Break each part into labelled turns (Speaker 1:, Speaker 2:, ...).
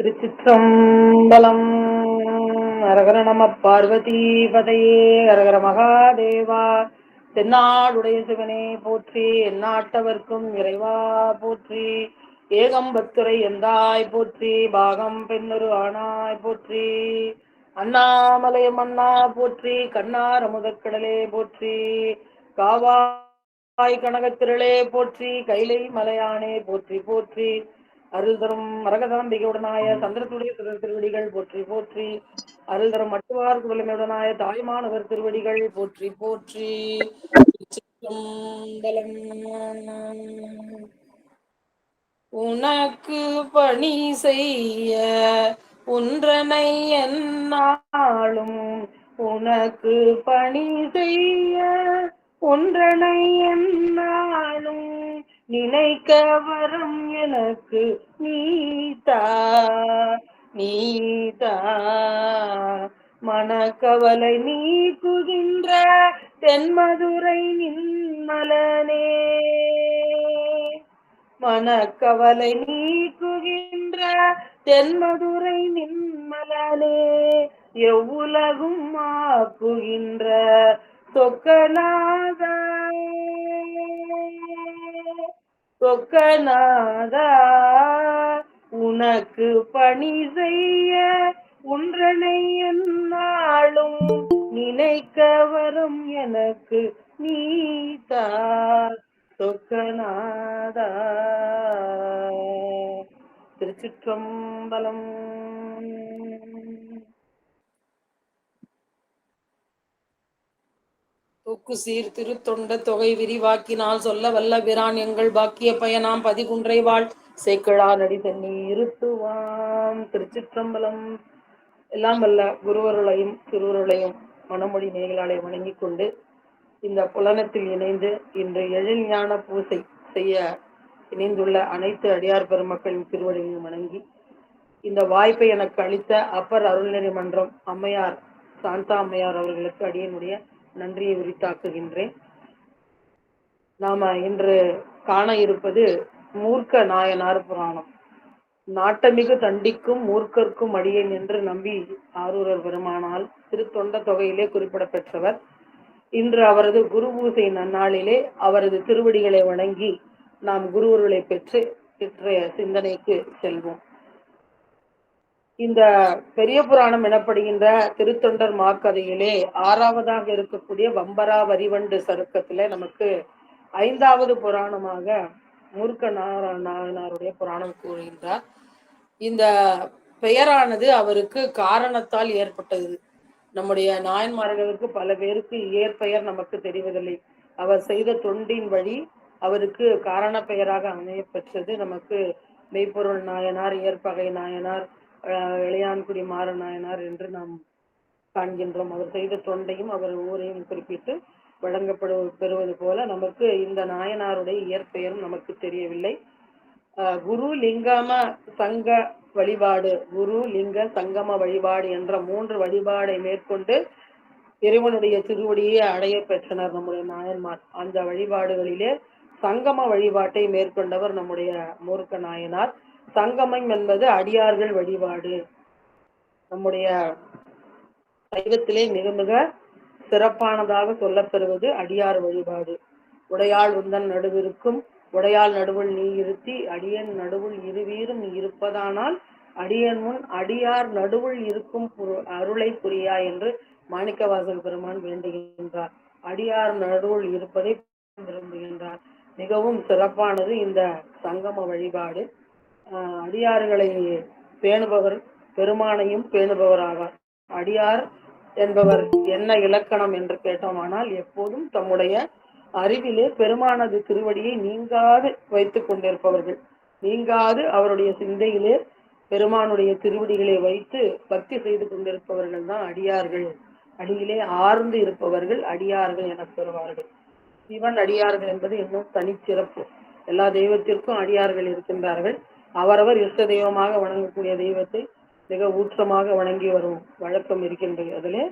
Speaker 1: திருச்சிற்றம்பலம். அரகர நம பார்வதி பதையே, அரகர மகாதேவா. தென்னாடுடைய சிவனே போற்றி, எந்நாட்டவர்க்கும் இறைவா போற்றி. ஏகம்பத்துரை எந்தாய் போற்றி, பாகம் பெண்ணொரு ஆனாய் போற்றி. அண்ணாமலை மன்னா போற்றி, கண்ணார் அமுதக்கடலே போற்றி. காவாய் கனகத்திரளே போற்றி, கைலை மலையானே போற்றி போற்றி. அருள் தரும் மரகதாம்பிகையுடனாய சந்திரத்துடைய திருவடிகள் போற்றி போற்றி. அருள் தரும் மட்டுவார் குவலமையுடனாய தாய்மானவர் திருவடிகள் போற்றி போற்றி. உனக்கு பணி செய்ய ஒன்றனை என்னாலும், உனக்கு பணி செய்ய ஒன்றனை என்னாலும், நினைக்க வரம் எனக்கு நீதா நீதா. மனக்கவலை நீக்குகின்ற தென்மதுரை நின்மலனே, மனக்கவலை நீக்குகின்ற தென்மதுரை நின்மலனே, எவ்வுலகும் ஆக்குகின்ற சொக்கநாதா சொக்கநாதா. உனக்கு பணி செய்ய ஒன்றனை என்னாலும், நினைக்க வரும் எனக்கு நீதா சொக்கநாதா. திருச்சிற்றம்பலம். தூக்கு சீர் திருத்தொண்ட தொகை விரிவாக்கினால் சொல்ல வல்ல பிரான் எங்கள் பாக்கிய பயனாம் பதிகுன்றை வாழ் சேக்கிழார் அடி தண்ணி இருத்துவாம். திருச்சிற்றம்பலம். எல்லாம் வல்ல குருவருளையும் திருவருளையும் மனமொழி நேயர்களாலே வணங்கிக் கொண்டு, இந்த புலனத்தில் இணைந்து இன்று எழில் ஞான பூசை செய்ய இணைந்துள்ள அனைத்து அடியார் பெருமக்களின் திருவடிகளையும் வணங்கி, இந்த வாய்ப்பை எனக்கு அளித்த அப்பர் அருள்நெறி மன்றம் அம்மையார் சாந்தா அம்மையார் அவர்களுக்கு அடியனுடைய நன்றியை உரித்தாக்குகின்றேன். நாம இன்று காண இருப்பது மூர்க்க நாயனார் புராணம். நாட்டமிகு தண்டிக்கும் மூர்க்கர்க்கும் அடியேன் என்று நம்பி ஆரூரர் பெருமானால் திருத்தொண்ட தொகையிலே குறிப்பிடப்பெற்றவர். இன்று அவரது குரு பூசை நன்னாளிலே அவரது திருவடிகளை வணங்கி நாம் குருவருளை பெற்று இன்றைய சிந்தனைக்கு செல்வோம். இந்த பெரிய புராணம் எனப்படுகின்ற திருத்தொண்டர் மாக்கதையிலே ஆறாவதாக இருக்கக்கூடிய வம்பரா வரிவண்டு சருக்கத்துல நமக்கு 5வது புராணமாக மூர்க்க நாயனாருடைய புராணம் கூறுகின்றார். இந்த பெயரானது அவருக்கு காரணத்தால் ஏற்பட்டது. நம்முடைய நாயன்மார்களுக்கு பல பேருக்கு இயற்பெயர் நமக்கு தெரிவதில்லை. அவர் செய்த தொண்டின் வழி அவருக்கு காரண பெயராக அமைய பெற்றது. நமக்கு மெய்ப்பொருள் நாயனார், இயற்பகை நாயனார், இளையான்குடி மாற நாயனார் என்று நாம் காண்கின்றோம். அவர் செய்த தொண்டையும் அவர் ஊரையும் குறிப்பிட்டு பெறுவது போல நமக்கு இந்த நாயனாருடைய இயற்பெயரும் நமக்கு தெரியவில்லை. குரு லிங்கம சங்க வழிபாடு, குரு லிங்க சங்கம வழிபாடு என்ற 3 வழிபாடை மேற்கொண்டு இறைவனுடைய திருவடியை அடைய பெற்றனர் நம்முடைய நாயன்மார். அந்த வழிபாடுகளிலே சங்கம வழிபாட்டை மேற்கொண்டவர் நம்முடைய மூர்க்க நாயனார். சங்கமம் என்பது அடியார்கள் வழிபாடு. நம்முடைய சைவத்திலே மிக மிக சிறப்பானதாக சொல்லப்பெறுவது அடியார் வழிபாடு. உடையாள் உந்தன் நடுவிற்கும் உடையாள் நடுவுள் நீ இருத்தி, அடியன் நடுவுள் இருவீரும் இருப்பதானால் அடியன் முன் அடியார் நடுவுள் இருக்கும் அருளை புரியா என்று மாணிக்கவாசல் பெருமான் வேண்டுகின்றார். அடியார் நடுவுள் இருப்பதை விரும்புகின்றார். மிகவும் சிறப்பானது இந்த சங்கம வழிபாடு. அடியார்களை பேணுபவர் பெருமானையும் பேணுபவர் ஆவார். அடியார் என்பவர் என்ன இலக்கணம் என்று கேட்டோமானால், எப்போதும் தம்முடைய அறிவிலே பெருமானது திருவடியை நீங்காது வைத்துக் கொண்டிருப்பவர்கள், நீங்காது அவருடைய சிந்தையிலே பெருமானுடைய திருவடிகளை வைத்து பக்தி செய்து கொண்டிருப்பவர்கள் தான் அடியார்கள். அடியிலே ஆர்ந்து இருப்பவர்கள் அடியார்கள் என பெறுவார்கள். சிவன் அடியார்கள் என்பது இன்னும் தனிச்சிறப்பு. எல்லா தெய்வத்திற்கும் அடியார்கள் இருக்கின்றார்கள். அவரவர் இஷ்ட தெய்வமாக வணங்கக்கூடிய தெய்வத்தை மிக ஊற்றமாக வணங்கி வரும் வழக்கம் இருக்கின்றது. அதிலே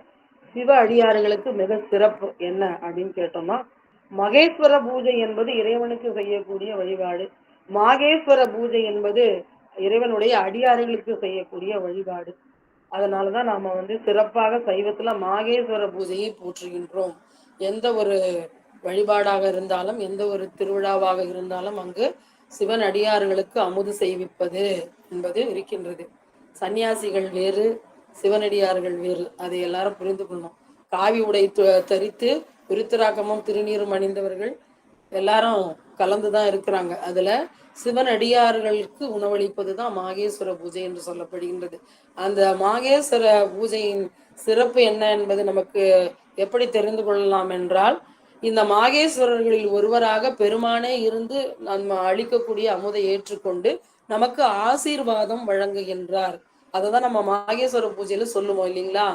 Speaker 1: சிவ அடியார்களுக்கு மிக சிறப்பு என்ன அப்படின்னு கேட்டோம்னா, மகேஸ்வர பூஜை என்பது இறைவனுக்கு செய்யக்கூடிய வழிபாடு. மாகேஸ்வர பூஜை என்பது இறைவனுடைய அடியார்களுக்கு செய்யக்கூடிய வழிபாடு. அதனாலதான் நாம சிறப்பாக சைவத்துல மாகேஸ்வர பூஜையை போற்றுகின்றோம். எந்த ஒரு வழிபாடாக இருந்தாலும், எந்த ஒரு திருவிழாவாக இருந்தாலும் அங்கு சிவன் அடியார்களுக்கு அமுது செய்விப்பது என்பது இருக்கின்றது. சன்னியாசிகள் வேறு, சிவனடியார்கள் வேறு, அதை எல்லாரும் புரிந்து கொள்ளணும். காவி உடை தரித்து விருத்தராக்கமும் திருநீரும் அணிந்தவர்கள் எல்லாரும் கலந்துதான் இருக்கிறாங்க. அதுல சிவனடியார்களுக்கு உணவளிப்பதுதான் மாகேஸ்வர பூஜை என்று சொல்லப்படுகின்றது. அந்த மாகேஸ்வர பூஜையின் சிறப்பு என்ன என்பது நமக்கு எப்படி தெரிந்து கொள்ளலாம் என்றால், இந்த மாகேஸ்வரர்களில் ஒருவராக பெருமானே இருந்து நம்ம அளிக்கக்கூடிய அமுதை ஏற்றுக்கொண்டு நமக்கு ஆசீர்வாதம் வழங்குகின்றார். அததான் நம்ம மாகேஸ்வர பூஜையில சொல்லுவோம் இல்லைங்களா?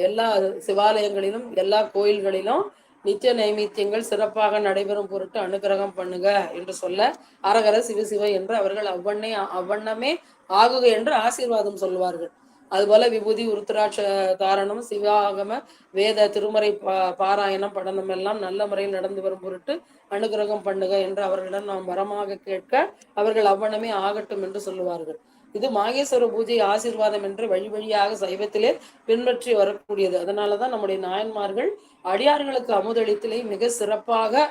Speaker 1: எல்லா சிவாலயங்களிலும் எல்லா கோயில்களிலும் நித்திய நைமித்தியங்கள் சிறப்பாக நடைபெறும் பொருட்டு அனுகிரகம் பண்ணுங்க என்று சொல்ல, அரகர சிவசிவ என்று அவர்கள் அவ்வண்ணமே ஆகுக என்று ஆசீர்வாதம் சொல்வார்கள். அதுபோல விபூதி உருத்திராட்ச தாரணம் சிவாகம வேத திருமறை பாராயணம் படனம் எல்லாம் நல்ல முறையில் நடந்து வரும் பொருட்டு அனுகிரகம் பண்ணுக என்று அவர்களிடம் நாம் வரமாக கேட்க அவர்கள் அவ்வண்ணமே ஆகட்டும் என்று சொல்லுவார்கள். இது மாகேஸ்வர பூஜை ஆசீர்வாதம் என்று வழி வழியாக சைவத்திலே பின்பற்றி வரக்கூடியது. அதனாலதான் நம்முடைய நாயன்மார்கள் அடியார்களுக்கு அமுதளித்தலை மிக சிறப்பாக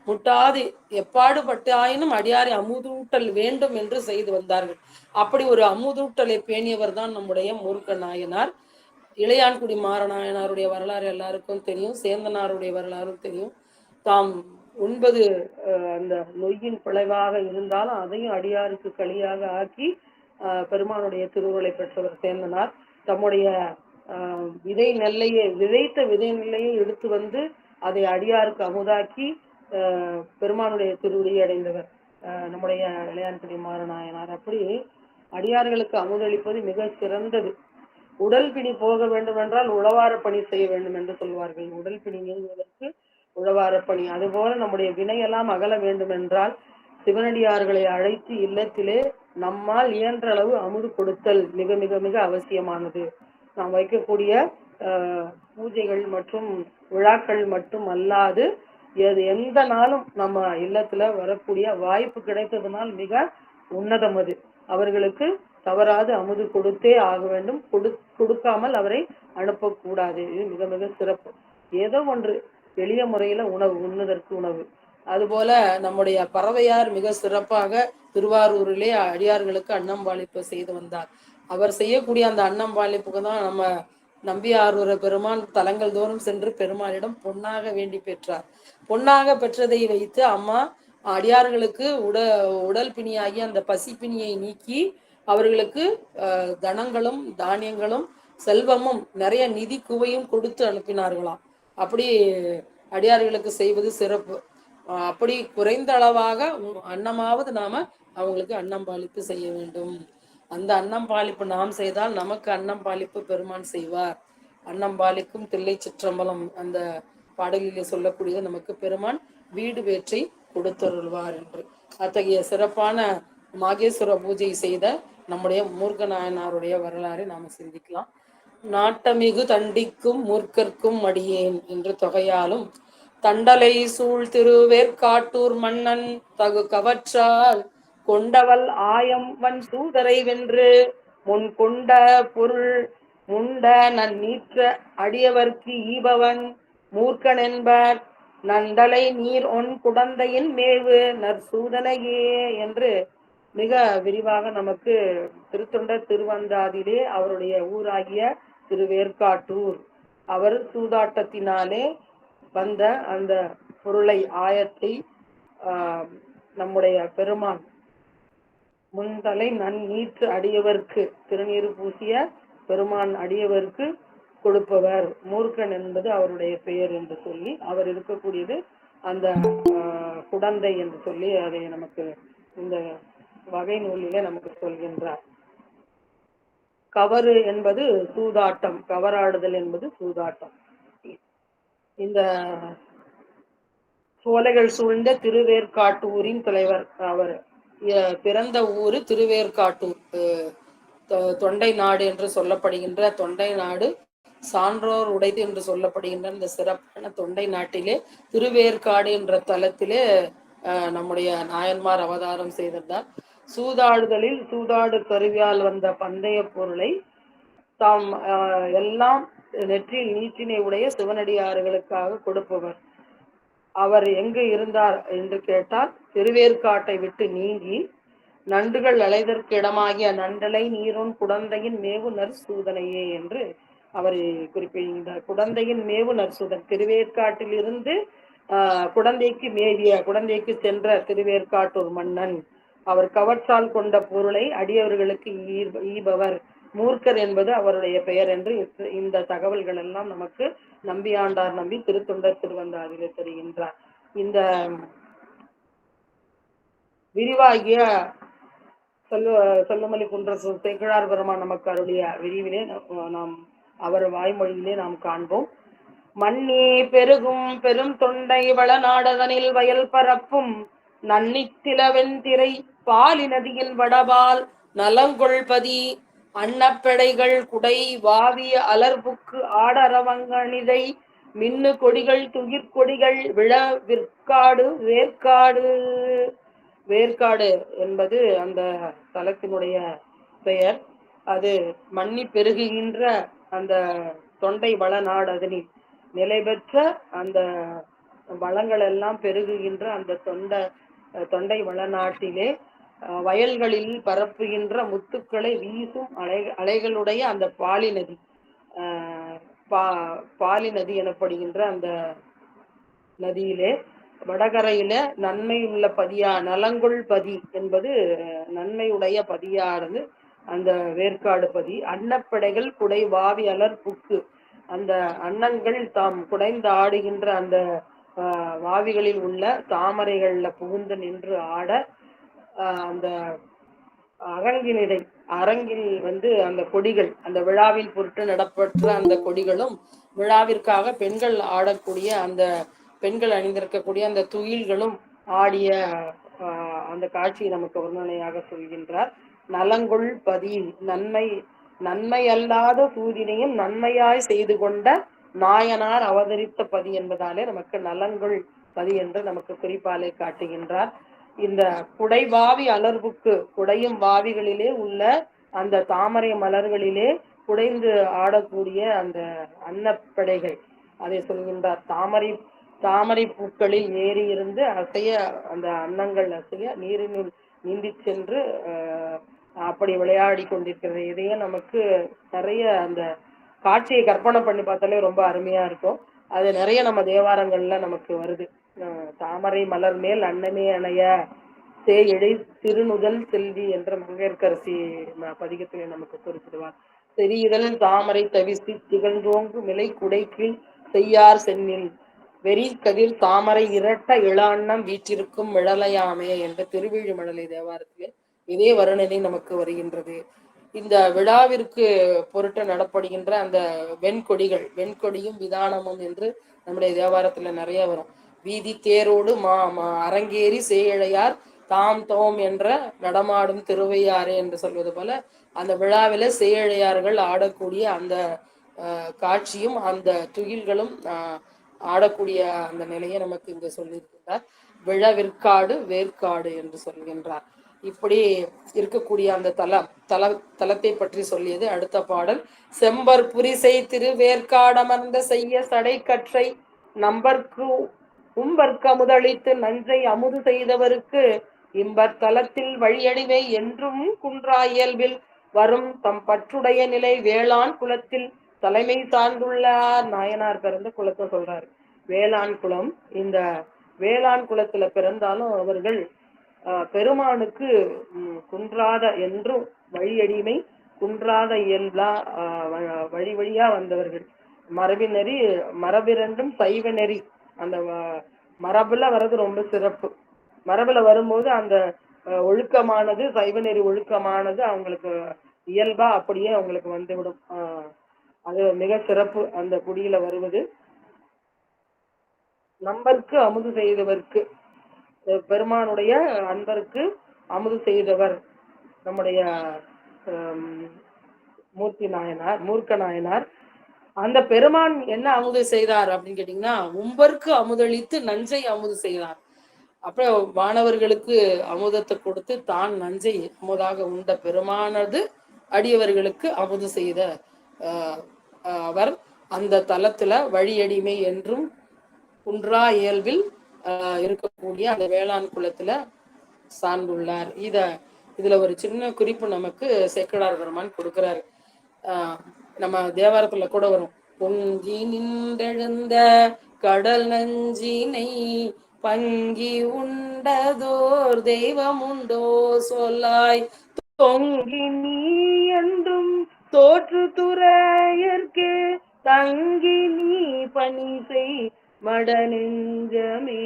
Speaker 1: முட்டாது எப்பாடுபட்டாயினும் அடியாரை அமுதூட்டல் வேண்டும் என்று செய்து வந்தார்கள். அப்படி ஒரு அமுதூட்டலை பேணியவர் தான் நம்முடைய மூர்க்க நாயனார். இளையான்குடி மாறநாயனாருடைய வரலாறு எல்லாருக்கும் தெரியும், சேந்தனாருடைய வரலாறும் தெரியும். தாம் 9 அந்த நொய்யின் பிழைவாக இருந்தாலும் அதையும் அடியாருக்கு களியாக ஆக்கி பெருமானுடைய திருவுருளை பெற்றவர் சேந்தனார். தம்முடைய விதை நெல்லையை விதைத்த விதை நெல்லையை எடுத்து அதை அடியாருக்கு அமுதாக்கி பெருமானுடைய திருவுருளை அடைந்தவர் நம்முடைய இளையான்குடி மாறநாயனார். அப்படி அடியார்களுக்கு அமுதளிப்பது மிக சிறந்தது. உடல் பிணி போக வேண்டும் என்றால் உழவார பணி செய்ய வேண்டும் என்று சொல்வார்கள். உடல் பிணி நீங்குவதற்கு உழவார பணி. அதுபோல நம்முடைய வினையெல்லாம் அகல வேண்டும் என்றால் சிவனடியார்களை அழைத்து இல்லத்திலே நம்மால் இயன்ற அளவு அமுது கொடுத்தல் மிக மிக மிக அவசியமானது. நாம் வைக்கக்கூடிய பூஜைகள் மற்றும் விழாக்கள் மட்டும் அல்லாது எந்த நாளும் நம்ம இல்லத்துல வரக்கூடிய வாய்ப்பு கிடைத்ததுனால் மிக உன்னதம் அது. அவர்களுக்கு தவறாது அமுது கொடுத்தே ஆக வேண்டும். கொடுக்காமல் அவரை அனுப்பக்கூடாது. இது மிக மிக சிறப்பு. ஏதோ ஒன்று எளிய முறையில உணவு உண்ணுதற்கு உணவு. அதுபோல நம்முடைய பறவையார் மிக சிறப்பாக திருவாரூரிலே அடியார்களுக்கு அன்னம்பாளிப்பு செய்து வந்தார். அவர் செய்யக்கூடிய அந்த அன்னம்பாளிப்புக்கு தான் நம்ம நம்பியாரூர பெருமான் தலங்கள் தோறும் சென்று பெருமானிடம் பொன்னாக வேண்டி பெற்றார். பொன்னாக பெற்றதை வைத்து அம்மா அடியார்களுக்கு உடல் பிணியாகி அந்த பசி பிணியை நீக்கி அவர்களுக்கு தனங்களும் தானியங்களும் செல்வமும் நிறைய நிதி குவையும் கொடுத்து அனுப்பினார்களாம். அப்படி அடியார்களுக்கு செய்வது சிறப்பு. அப்படி குறைந்த அளவாக அன்னமாவது நாம அவங்களுக்கு அன்னம் பாலிப்பு செய்ய வேண்டும். அந்த அன்னம் பாலிப்பு நாம் செய்தால் நமக்கு அன்னம் பாலிப்பு பெருமான் செய்வார். அன்னம் பாலிக்கும் தில்லை சிற்றம்பலம் அந்த பாடலிலே சொல்லக்கூடியது நமக்கு பெருமான் வீடு வேற்றி கொடுத்தருள்வார் என்று. அத்தகைய சிறப்பான மாகேஸ்வர பூஜை செய்த நம்முடைய மூர்க்க நாயனாருடைய வரலாறை நாம சிந்திக்கலாம். நாட்டமிகு தண்டிக்கும் மூர்க்கர்க்கும் அடியேன் என்று தொகையாலும் தண்டலை சூழ் திருவேற்காட்டூர் மன்னன் தகு கவற்றால் கொண்டவள் ஆயம் வன் சூதரை வென்று முன் கொண்ட பொருள் முண்ட நன்னீற்ற அடியவர்க்கு ஈபவன் மூர்க்கன் என்பர் நண்டலை நீர் ஒன் குடந்தையின் மேவு நற்சூதனையே என்று மிக விரிவாக நமக்கு திருத்தொண்ட திருவந்தாதிலே அவருடைய ஊராகிய திருவேற்காட்டூர் அவர் சூதாட்டத்தினாலே வந்த அந்த பொருளை ஆயத்தை நம்முடைய பெருமான் முன்தலை நன்னீற்று அடியவர்க்கு திருநீறு பூசிய பெருமான் அடியவர்க்கு கொடுப்பவர் மூர்க்கன் என்பது அவருடைய பெயர் என்று சொல்லி அவர் இருக்கக்கூடியது அந்த குடந்தை என்று சொல்லி அதை நமக்கு இந்த வகை நூலிலே நமக்கு சொல்கின்றார். கவறு என்பது சூதாட்டம், கவராடுதல் என்பது சூதாட்டம். இந்த சோலைகள் சூழ்ந்த திருவேற்காட்டூரின் தலைவர் அவர். பிறந்த ஊரு திருவேற்காட்டூர், தொண்டை நாடு என்று சொல்லப்படுகின்ற தொண்டை நாடு சான்றோர் உடைது என்று சொல்லப்படுகின்ற இந்த சிறப்பான தொண்டை நாட்டிலே திருவேற்காடு என்ற தலத்திலே நம்முடைய நாயன்மார் அவதாரம் செய்திருந்தார். சூதாடுதலில் சூதாடு கருவியால் வந்த பந்தய பொருளை தாம் எல்லாம் நெற்றில் நீற்றினை உடைய சிவனடியார்களுக்காக கொடுப்பவர். அவர் எங்கு இருந்தார் என்று கேட்டால், திருவேற்காட்டை விட்டு நீங்கி நண்டுகள் அலைதற்கு இடமாகிய நண்டலை நீருன் குடந்தையின் மேவு நற்சூதனையே என்று அவர் குறிப்பிடுகின்றார். குடந்தையின் மேவு நற்சூதன், திருவேற்காட்டில் இருந்து குடந்தைக்கு சென்ற திருவேற்காட்டூர் மன்னன். அவர் கவற்றால் கொண்ட பொருளை அடியவர்களுக்கு ஈபவர். மூர்க்கர் என்பது அவருடைய பெயர் என்று இந்த தகவல்கள் எல்லாம் நமக்கு நம்பியாண்டார் நம்பி திருத்தொண்டர் திருவந்தாதிலே தெரிகின்றார். இந்த விரிவாகிய சொல்லுமலி குன்ற சேக்கிழார் பெருமான் நமக்கு அருளிய விரிவிலே நாம் அவர் வாய்மொழியிலே நாம் காண்போம். மண்ணே பெருகும் பெரும் தொண்டை வளநாடதனில் வயல் பரப்பும் நன்னித்திலவெந்திரை பாலி நதியின் வடபால் நலங்கொள்பதி அன்னப்பெடைகள் குடை வாவிய அலர்புக்கு ஆடரவங்கணிதை மின்னு கொடிகள் துகிர்கொடிகள் விழ விற்காடு வேர்க்காடு. வேர்க்காடு என்பது அந்த தலத்தினுடைய பெயர். அது மண்ணி பெருகுகின்ற அந்த தொண்டை வளநாடு, அதனில் நிலை பெற்ற அந்த வளங்கள் எல்லாம் பெருகுகின்ற அந்த தொண்டை வளநாட்டிலே வயல்களில் பரப்புகின்ற முத்துக்களை வீசும் அலைகளுடைய அந்த பாலி நதி, பாலி நதி எனப்படுகின்ற அந்த நதியிலே வடகரையில நன்மை உள்ள பதியா நலங்கொள் பதி என்பது நன்மையுடைய பதியானது அந்த வேர்க்காடு பதி. அன்னப்படைகள் குடை வாவி அலர் புக்கு, அந்த அன்னங்கள் தாம் குடைந்து ஆடுகின்ற அந்த வாவிகளில் உள்ள தாமரைகள்ல புகுந்து நின்று ஆட, அந்த அரங்கில் அந்த கொடிகள், அந்த விழாவில் பொருட்டு நடப்பற்ற அந்த கொடிகளும், விழாவிற்காக பெண்கள் ஆடக்கூடிய அந்த பெண்கள் அணிந்திருக்கக்கூடிய அந்த துயில்களும் ஆடிய அந்த காட்சியை நமக்கு வர்ணனையாக சொல்கின்றார். நலங்கொள் பதி, நன்மை அல்லாத சூதினையும் நன்மையாய் செய்து கொண்ட நாயனார் அவதரித்த பதி என்பதாலே நமக்கு நலங்கொள் பதி என்று நமக்கு குறிப்பாலே காட்டுகின்றார். இந்த குடைவாவி அலர்வுக்கு, குடையும் வாவிகளிலே உள்ள அந்த தாமரை மலர்களிலே குடைந்து ஆடக்கூடிய அந்த அன்னப்படைகள், அதை சொல்கின்றார். தாமரை பூக்களில் ஏறி இருந்து அசைய, அந்த அன்னங்கள் அசைய நீரினுள் நீந்தி சென்று அப்படி விளையாடி கொண்டிருக்கிறது. இதையே நமக்கு நிறைய அந்த காட்சியை கற்பனை பண்ணி பார்த்தாலே ரொம்ப அருமையா இருக்கும். அது நிறைய நம்ம தேவாரங்கள்ல நமக்கு வருது. தாமரை மலர் மேல் அன்னமே அணைய சேயழை திருநுதல் செல்வி என்ற மங்கையர்க்கரசி பதிகத்திலே நமக்கு குறிப்பிடுவார். செறியுதல் தாமரை தவிசி திகழ்ந்தோங்கு மிலை குடைக்கு செய்யார் சென்னில் வெறி கதிர் தாமரை இரட்ட இளாண்ணம் வீற்றிருக்கும் மிழலையாமே என்ற திருவிழிமழலை தேவாரத்திலே இதே வருணனை நமக்கு வருகின்றது. இந்த விழாவிற்கு பொருட்டு நடப்படுகின்ற அந்த வெண்கொடியும் விதானமும் என்று நம்முடைய தேவாரத்துல நிறைய வரும். வீதி தேரோடு அரங்கேறி சேழையார் தாம் தோம் என்ற நடமாடும் திருவையாறு என்று சொல்வது போல, அந்த விழாவில சேழையார்கள் ஆடக்கூடிய அந்த காட்சியும் அந்த துகில்களும் ஆடக்கூடிய அந்த நிலையை நமக்கு இங்கு சொல்லியிருக்கின்றார். விழவிற்காடு வேர்க்காடு என்று சொல்கின்றார். இப்படி இருக்கக்கூடிய அந்த தலத்தை பற்றி சொல்லியது அடுத்த பாடல். செம்பர் புரிசை திருவேற்காடமர்ந்த செய்ய சடை கற்றை நம்பர்க்கு உம்பர்க்கு அமுதளித்து நஞ்சை அமுது செய்தவருக்கு இம்பர் தலத்தில் வழியடிவை என்றும் குன்றா இயல்பில் வரும் தம் பற்றுடைய நிலை வேளாண் குலத்தில் தலைமை சார்ந்துள்ளார். நாயனார் பிறந்த குலத்தை சொல்றாரு, வேளாண் குலம். இந்த வேளாண் குலத்துல பிறந்தாலும் அவர்கள் பெருமானுக்கு குன்றாத என்றும் வழியடிமை குன்றாத இயல்பா வழி வழியா வந்தவர்கள். மரபினரி மரபிரண்டும் சைவ நெறி, அந்த மரபுல வர்றது ரொம்ப சிறப்பு. மரபுல வரும்போது அந்த ஒழுக்கமானது, சைவ நெறி ஒழுக்கமானது அவங்களுக்கு இயல்பா அப்படியே அவங்களுக்கு வந்துவிடும். அது மிக சிறப்பு அந்த குடியில வருவது. நம்பருக்கு அமுது செய்தவர்க்கு, பெருமானுடைய அன்பருக்கு அமுது செய்தவர் நம்முடைய மூர்க்க நாயனார். அந்த பெருமான் என்ன அமுது செய்தார் அப்படின்னு கேட்டீங்கன்னா, உம்பருக்கு அமுதளித்து நஞ்சை அமுது செய்தார். அப்புறம் வானவர்களுக்கு அமுதத்தை கொடுத்து தான் நஞ்சை அமுதாக உண்ட பெருமானது அடியவர்களுக்கு அமுது செய்த அவர் அந்த தலத்துல வழியடிமை என்றும் குன்றா இயல்பில் இருக்கக்கூடிய அந்த வேளாண் குலத்துல சார்ந்துள்ளார். இதுல ஒரு சின்ன குறிப்பு நமக்கு சேக்கடார் பெருமான் கொடுக்கிறாரு. நம்ம தேவாரத்துல கூட வரும், பொங்கி நின்றெழுந்த கடல் நஞ்சினை பங்கி உண்டதோர் தெய்வம் உண்டோ சொல்லாய் தொங்கி நீ என்றும் தோற்று துறையற்கே தங்கி நீ பணி செய் மட நெஞ்சமே.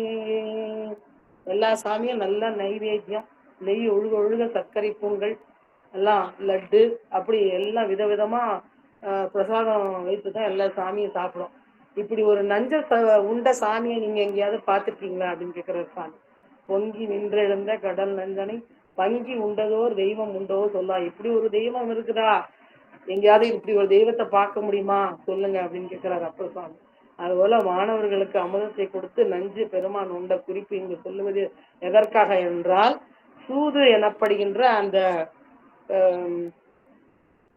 Speaker 1: எல்லா சாமியும் நல்லா நைவேத்தியம், நெய் ஒழுக ஒழுக, சர்க்கரை பொங்கல் எல்லாம், லட்டு, அப்படி எல்லாம் விதவிதமா பிரசாதம் வைத்துதான் எல்லா சாமியும் சாப்பிடும். இப்படி ஒரு நஞ்ச உண்ட சாமியை நீங்க எங்கேயாவது பார்த்துருக்கீங்களா அப்படின்னு கேட்கிற சாமி. பொங்கி நின்றெழுந்த கடல் நஞ்சனை பங்கி உண்டதோர் தெய்வம் உண்டோ சொல்லா. இப்படி ஒரு தெய்வம் இருக்குதா, எங்கேயாவது இப்படி ஒரு தெய்வத்தை பார்க்க முடியுமா சொல்லுங்க அப்படின்னு கேட்கிறாரு அப்பர் சுவாமி. அதுபோல மாணவர்களுக்கு அமுதத்தை கொடுத்து நஞ்சு பெருமான் உண்ட குறிப்பு இங்கு சொல்லுவது எதற்காக என்றால், சூது எனப்படுகின்ற அந்த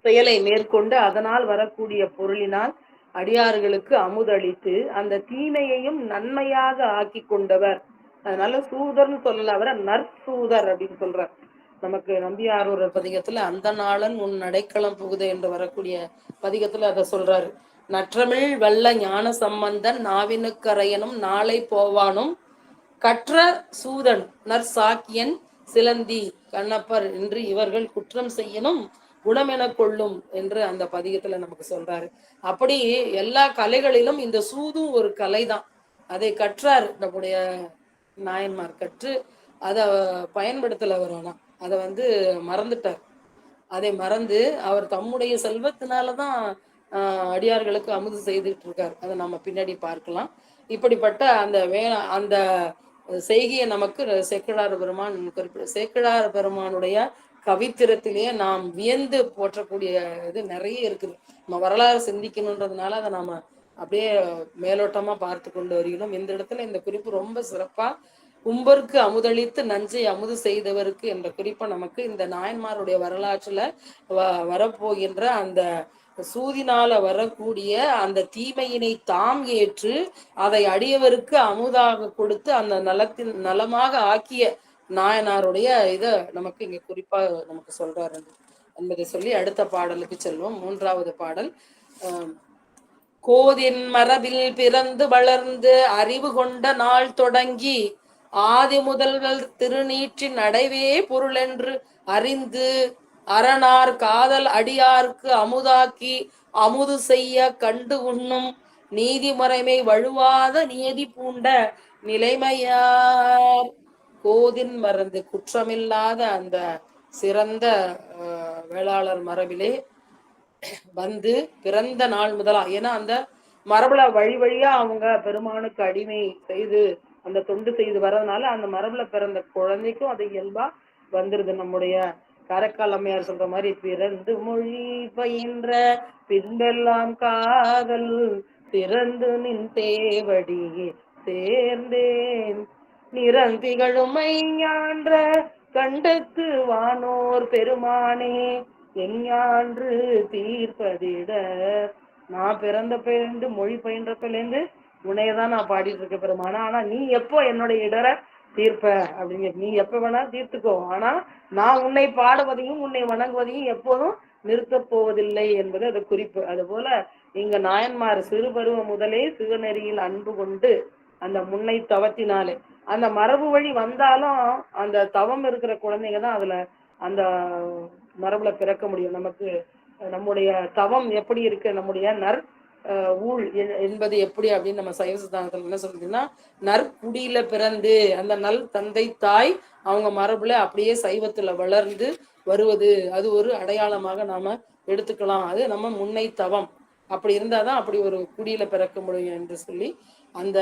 Speaker 1: செயலை மேற்கொண்டு அதனால் வரக்கூடிய பொருளினால் அடியார்களுக்கு அமுதளித்து அந்த தீமையையும் நன்மையாக ஆக்கி கொண்டவர். அதனால சூதர்னு சொல்லல, அவரை நற்சூதர் அப்படின்னு சொல்றார். நமக்கு நம்பியார் ஒரு பதிகத்துல அந்த நாளன் உன் நடைக்களம் புகுத என்று வரக்கூடிய பதிகத்துல அதை சொல்றாரு. நற்றமிழ் வல்ல ஞான சம்பந்தன் நாவினுக்கரையனும் நாளை போவானும் கற்ற சூதன் நற்சாக்கியன் சிலந்தி கண்ணப்பர் என்று இவர்கள் குற்றம் செய்யணும் குணமென கொள்ளும் என்று அந்த பதிகத்துல நமக்கு சொல்றாரு. அப்படி எல்லா கலைகளிலும் இந்த சூதும் ஒரு கலைதான். அதை கற்றார் நம்முடைய நாயன்மார். கற்று அதை பயன்படுத்தல வரணும், அதை மறந்துட்டார். அதை மறந்து அவர் தம்முடைய செல்வத்தினாலதான் அடியார்களுக்கு அமுது செய்துட்டு இருக்கார். அதை நம்ம பின்னாடி பார்க்கலாம். இப்படிப்பட்ட அந்த செய்கையை நமக்கு சேக்கிழார் பெருமான் குறிப்பிட. சேக்கிழார் பெருமானுடைய கவித்திரத்திலேயே நாம் வியந்து போற்றக்கூடிய இது நிறைய இருக்குது. நம்ம வரலாறு சிந்திக்கணுன்றதுனால அதை நாம அப்படியே மேலோட்டமா பார்த்து கொண்டு வருகிறோம். இந்த இடத்துல இந்த குறிப்பு ரொம்ப சிறப்பா, கும்பருக்கு அமுதளித்து நஞ்சை அமுது செய்தவருக்கு என்ற குறிப்பை நமக்கு இந்த நாயன்மாருடைய வரலாற்றுல வரப்போகின்ற அந்த சூதினால வரக்கூடிய அந்த தீமையினை தாம் ஏற்று அதை அடியவருக்கு அமுதாக கொடுத்து அந்த நலமாக ஆக்கிய நாயனாருடைய இதை நமக்கு இங்க குறிப்பா நமக்கு சொல்றாரு என்பதை சொல்லி அடுத்த பாடலுக்கு செல்வோம். மூன்றாவது பாடல். கோதின் மரபில் பிறந்து வளர்ந்து அறிவு கொண்ட நாள் தொடங்கி ஆதி முதல்வர் திருநீற்றின் அடைவே பொருள் என்று அறிந்து அரணார் காதல் அடியார்க்கு அமுதாக்கி அமுது செய்ய கண்டு உண்ணும் நீதிமறைமை வழுவாத நியதி பூண்ட நிலைமையார். கோதின் மறந்து குற்றமில்லாத அந்த சிறந்த வேளாளர் மரபிலே பிறந்த நாள் முதலா, ஏன்னா அந்த மரபுல வழி வழியா அவங்க பெருமானுக்கு அடிமை செய்து அந்த தொண்டு செய்து வர்றதுனால அந்த மரபுல பிறந்த குழந்தைக்கும் அது இயல்பா வந்துருது. நம்முடைய காரைக்கால் அம்மையார் சொல்ற மாதிரி, பிறந்து மொழி பயின்ற பின்பெல்லாம் காதல் பிறந்து நின் தேவடி சேர்ந்தேன் நிறந்திகழுமை ஞான்ற கண்டத்து வானோர் பெருமானே எஞ்ஞான்று தீர்ப்பதிட. நான் பிறந்தப்பிலிருந்து மொழி பயின்றப்பிலேருந்து உன்னையதான் நான் பாடிட்டு இருக்க பெருமானா. ஆனா நீ எப்போ என்னுடைய இடர தீர்ப்ப அப்படிங்க, நீ எப்ப வேணா தீர்த்துக்கோ, ஆனா நான் உன்னை பாடுவதையும் உன்னை வணங்குவதையும் எப்போதும் நிறுத்த போவதில்லை என்பது அது குறிப்பு. அது போல இங்க நாயன்மார் சிறு பருவம் முதலே சிவநெறியில் அன்பு கொண்டு அந்த முன்னை தவத்தினாலே அந்த மரபு வழி வந்தாலும் அந்த தவம் இருக்கிற குழந்தைங்க தான் அதுல அந்த மரபுல பிறக்க முடியும். நமக்கு நம்முடைய தவம் எப்படி இருக்கு, நம்முடைய நற் ஊழ் என்பது எப்படி அப்படின்னு நம்ம சைவ சித்தாந்தத்துல என்ன சொல்றதுன்னா, நற்குடியில பிறந்து அந்த நல் தந்தை தாய் அவங்க மரபுல அப்படியே சைவத்துல வளர்ந்து வருவது, அது ஒரு அடையாளமாக நாம எடுத்துக்கலாம். அது நம்ம முன்னை தவம் அப்படி இருந்தாதான் அப்படி ஒரு குடியில பிறக்க முடியும் என்று சொல்லி அந்த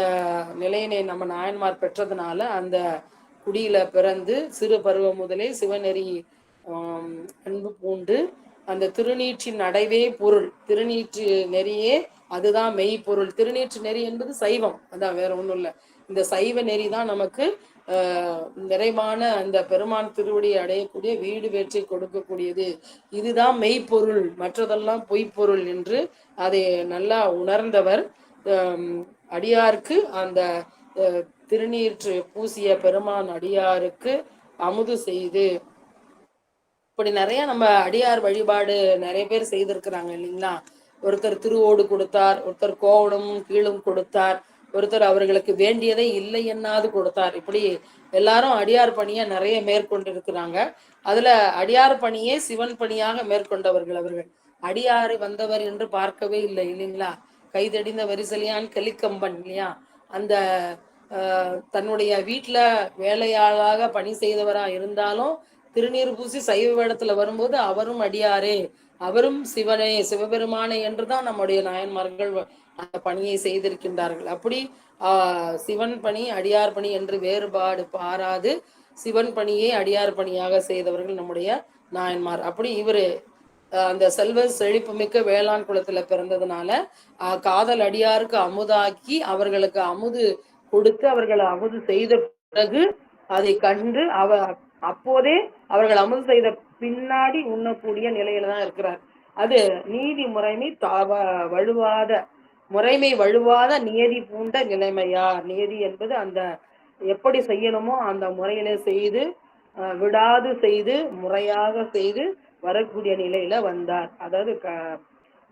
Speaker 1: நிலையினை நம்ம நாயன்மார் பெற்றதுனால அந்த குடியில பிறந்து சிறு பருவம் முதலே சிவநெறி அன்பு பூண்டு அந்த திருநீற்றின் அடைவே பொருள், திருநீற்று நெறியே அதுதான் மெய்ப்பொருள். திருநீற்று நெறி என்பது சைவம், அதான் வேற ஒண்ணும் இல்லை. இந்த சைவ நெறி தான் நமக்கு நிறைவான அந்த பெருமான் திருவடி அடையக்கூடிய வீடு வேற்றை கொடுக்கக்கூடியது. இதுதான் மெய்ப்பொருள், மற்றதெல்லாம் பொய்ப்பொருள் என்று அதை நல்லா உணர்ந்தவர். அடியாருக்கு அந்த திருநீற்று பூசிய பெருமான் அடியாருக்கு அமுது செய்து, இப்படி நிறைய நம்ம அடியார் வழிபாடு நிறைய பேர் செய்திருக்கிறாங்க இல்லைங்களா. ஒருத்தர் திருவோடு கொடுத்தார், ஒருத்தர் கோவடும் கீழும் கொடுத்தார், ஒருத்தர் அவர்களுக்கு வேண்டியதை இல்லை என்னாது கொடுத்தார். இப்படி எல்லாரும் அடியார் பணியை நிறைய மேற்கொண்டிருக்கிறாங்க. அதுல அடியார் பணியே சிவன் பணியாக மேற்கொண்டவர்கள் அவர்கள். அடியாறு வந்தவர் என்று பார்க்கவே இல்லை இல்லைங்களா. கைதடிந்த வரிசலியான் கலிக்கம்பன் இல்லையா. அந்த தன்னுடைய வீட்டுல வேலையாளாக பணி செய்தவரா இருந்தாலும் திருநீர் பூசி சைவ வேடத்துல வரும்போது அவரும் அடியாரே, அவரும் சிவனே, சிவபெருமானே என்றுதான் நம்முடைய நாயன்மார்கள் அந்த பணியை செய்திருக்கின்றார்கள். அப்படி சிவன் பணி அடியார் பணி என்று வேறுபாடு பாராது சிவன் பணியை அடியார் பணியாக செய்தவர்கள் நம்முடைய நாயன்மார். அப்படி இவரு அந்த செல்வ செழிப்பு மிக்க வேளாண் குலத்துல பிறந்ததுனால காதல் அடியாருக்கு அமுதாக்கி அவர்களுக்கு அமுது கொடுத்து அவர்களை அமுது செய்த பிறகு அதை கண்டு அப்போதே அவர்கள் அமுது செய்த பின்னாடி உண்ணக்கூடிய நிலையில தான் இருக்கிறார். அது நீதி முறைமை வழுவாத முறைமை வழுவாத நியதி பூண்ட நிலைமையா. நியதி என்பது அந்த எப்படி செய்யணுமோ அந்த முறையில செய்து விடாது செய்து முறையாக செய்து வரக்கூடிய நிலையில வந்தார். அதாவது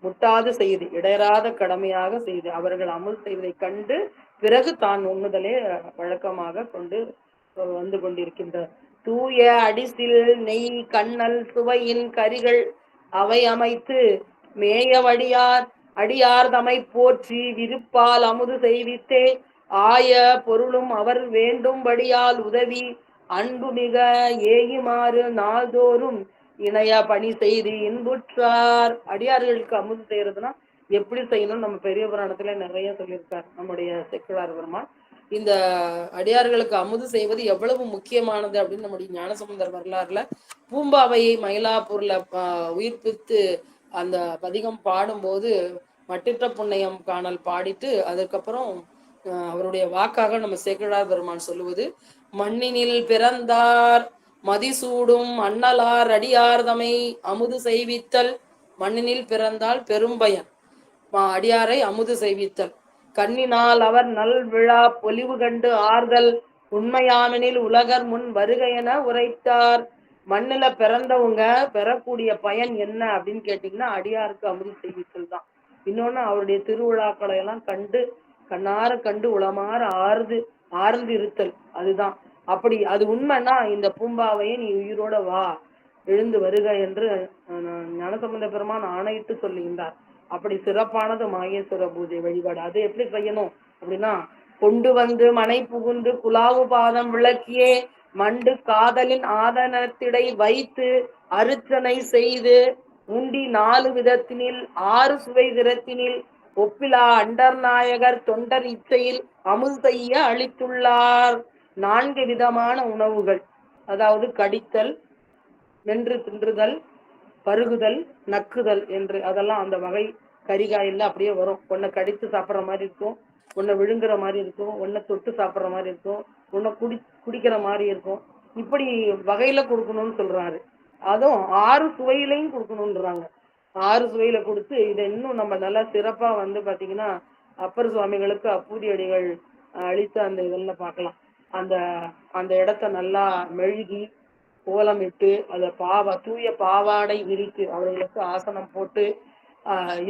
Speaker 1: முட்டாது செய்து இடையராத கடமையாக செய்து அவர்கள் அமுல் செய்வதை கண்டு பிறகு தான் உண்ணுதலே வழக்கமாக கொண்டு வந்து கொண்டிருக்கின்றார். தூய அடிசில் நெய் கண்ணல் சுவையின் கரிகள் அவை அமைத்து மேயவடியார் அடியார் தமை போற்றி விருப்பால் அமுது செய்வித்தே ஆய பொருளும் அவர் வேண்டும்படியால் உதவி அன்பு மிக ஏயுமாறு நாள்தோறும் இணைய பணி செய்து இன்புற்றார். அடியார்களுக்கு அமுது செய்யறதுன்னா எப்படி செய்யணும் நம்ம பெரிய புராணத்துல நிறைய சொல்லியிருக்கார் நம்முடைய செக்குளார் பெருமான். இந்த அடியார்களுக்கு அமுது செய்வது எவ்வளவு முக்கியமானது அப்படின்னு நம்முடைய ஞானசம்பந்தர் வரலாறுல பூம்பாவையை மயிலாப்பூர்ல உயிர்ப்பித்து அந்த பதிகம் பாடும்போது மட்டிட்ட புண்ணியம் காணல் பாடிட்டு அதுக்கப்புறம் அவருடைய வாக்காக நம்ம சேக்கிழார் பெருமான் சொல்லுவது, மண்ணினில் பிறந்தார் மதிசூடும் அண்ணலார் அடியார்தமை அமுது செய்வித்தல். மண்ணினில் பிறந்தால் பெரும்பயன், அடியாரை அமுது செய்வித்தல். கண்ணினால் அவர் நல் விழா பொலிவு கண்டு ஆறுதல் உண்மையாமெனில் உலகர் முன் வருக என உரைத்தார். மண்ணுல பிறந்தவங்க பெறக்கூடிய பயன் என்ன அப்படின்னு கேட்டீங்கன்னா அடியாருக்கு அமுது செய்வித்தல் தான். இன்னொன்னு அவருடைய திருவிழாக்களை எல்லாம் கண்டு கண்ணார கண்டு உளமாற ஆர்ந்து இருத்தல். அதுதான் அப்படி. அது உண்மைன்னா இந்த பூம்பாவையை நீ உயிரோட வா, எழுந்து வருக என்று ஞானசம்பந்த பெருமான் ஆணையிட்டு சொல்லுகின்றார். அப்படி சிறப்பானது மாகேஸ்வர பூஜை வழிபாடு. அது எப்படி செய்யணும் அப்படின்னா, கொண்டு வந்து மனை புகுந்து குலாவு பாதம் விளக்கியே மண்டு காதலின் ஆதனத்திடை வைத்து அருச்சனை செய்து உண்டி 4 விதத்தினில் 6 சுவை திறத்தினில் ஒப்பிலா அண்டர் நாயகர் தொண்டர் இச்சையில் அமுது செய்ய அளித்துள்ளார். 4 விதமான உணவுகள், அதாவது கடித்தல், மென்று தின்றுதல், பருகுதல், நக்குதல் என்று அதெல்லாம் அந்த வகை கரிகாயில அப்படியே வரும். ஒன்ன கடித்து சாப்பிட்ற மாதிரி இருக்கும், ஒன்ன விழுங்குற மாதிரி இருக்கும், ஒன்ன தொட்டு சாப்பிட்ற மாதிரி இருக்கும், ஒன்ன குடிக்கிற மாதிரி இருக்கும். இப்படி வகையில கொடுக்கணும்னு சொல்றாரு. அதுவும் 6 சுவையிலையும் கொடுக்கணும்ன்றாங்க. 6 சுவையில கொடுத்து இதை இன்னும் நம்ம நல்லா சிறப்பா வந்து பாத்தீங்கன்னா அப்பர் சுவாமிகளுக்கு அப்பூதி அடிகள் அளித்த அந்த இதெல்லாம் பார்க்கலாம். அந்த அந்த இடத்த நல்லா மெழுகி கோலமிட்டு அதை தூய பாவாடை விரித்து அவர்களுக்கு ஆசனம் போட்டு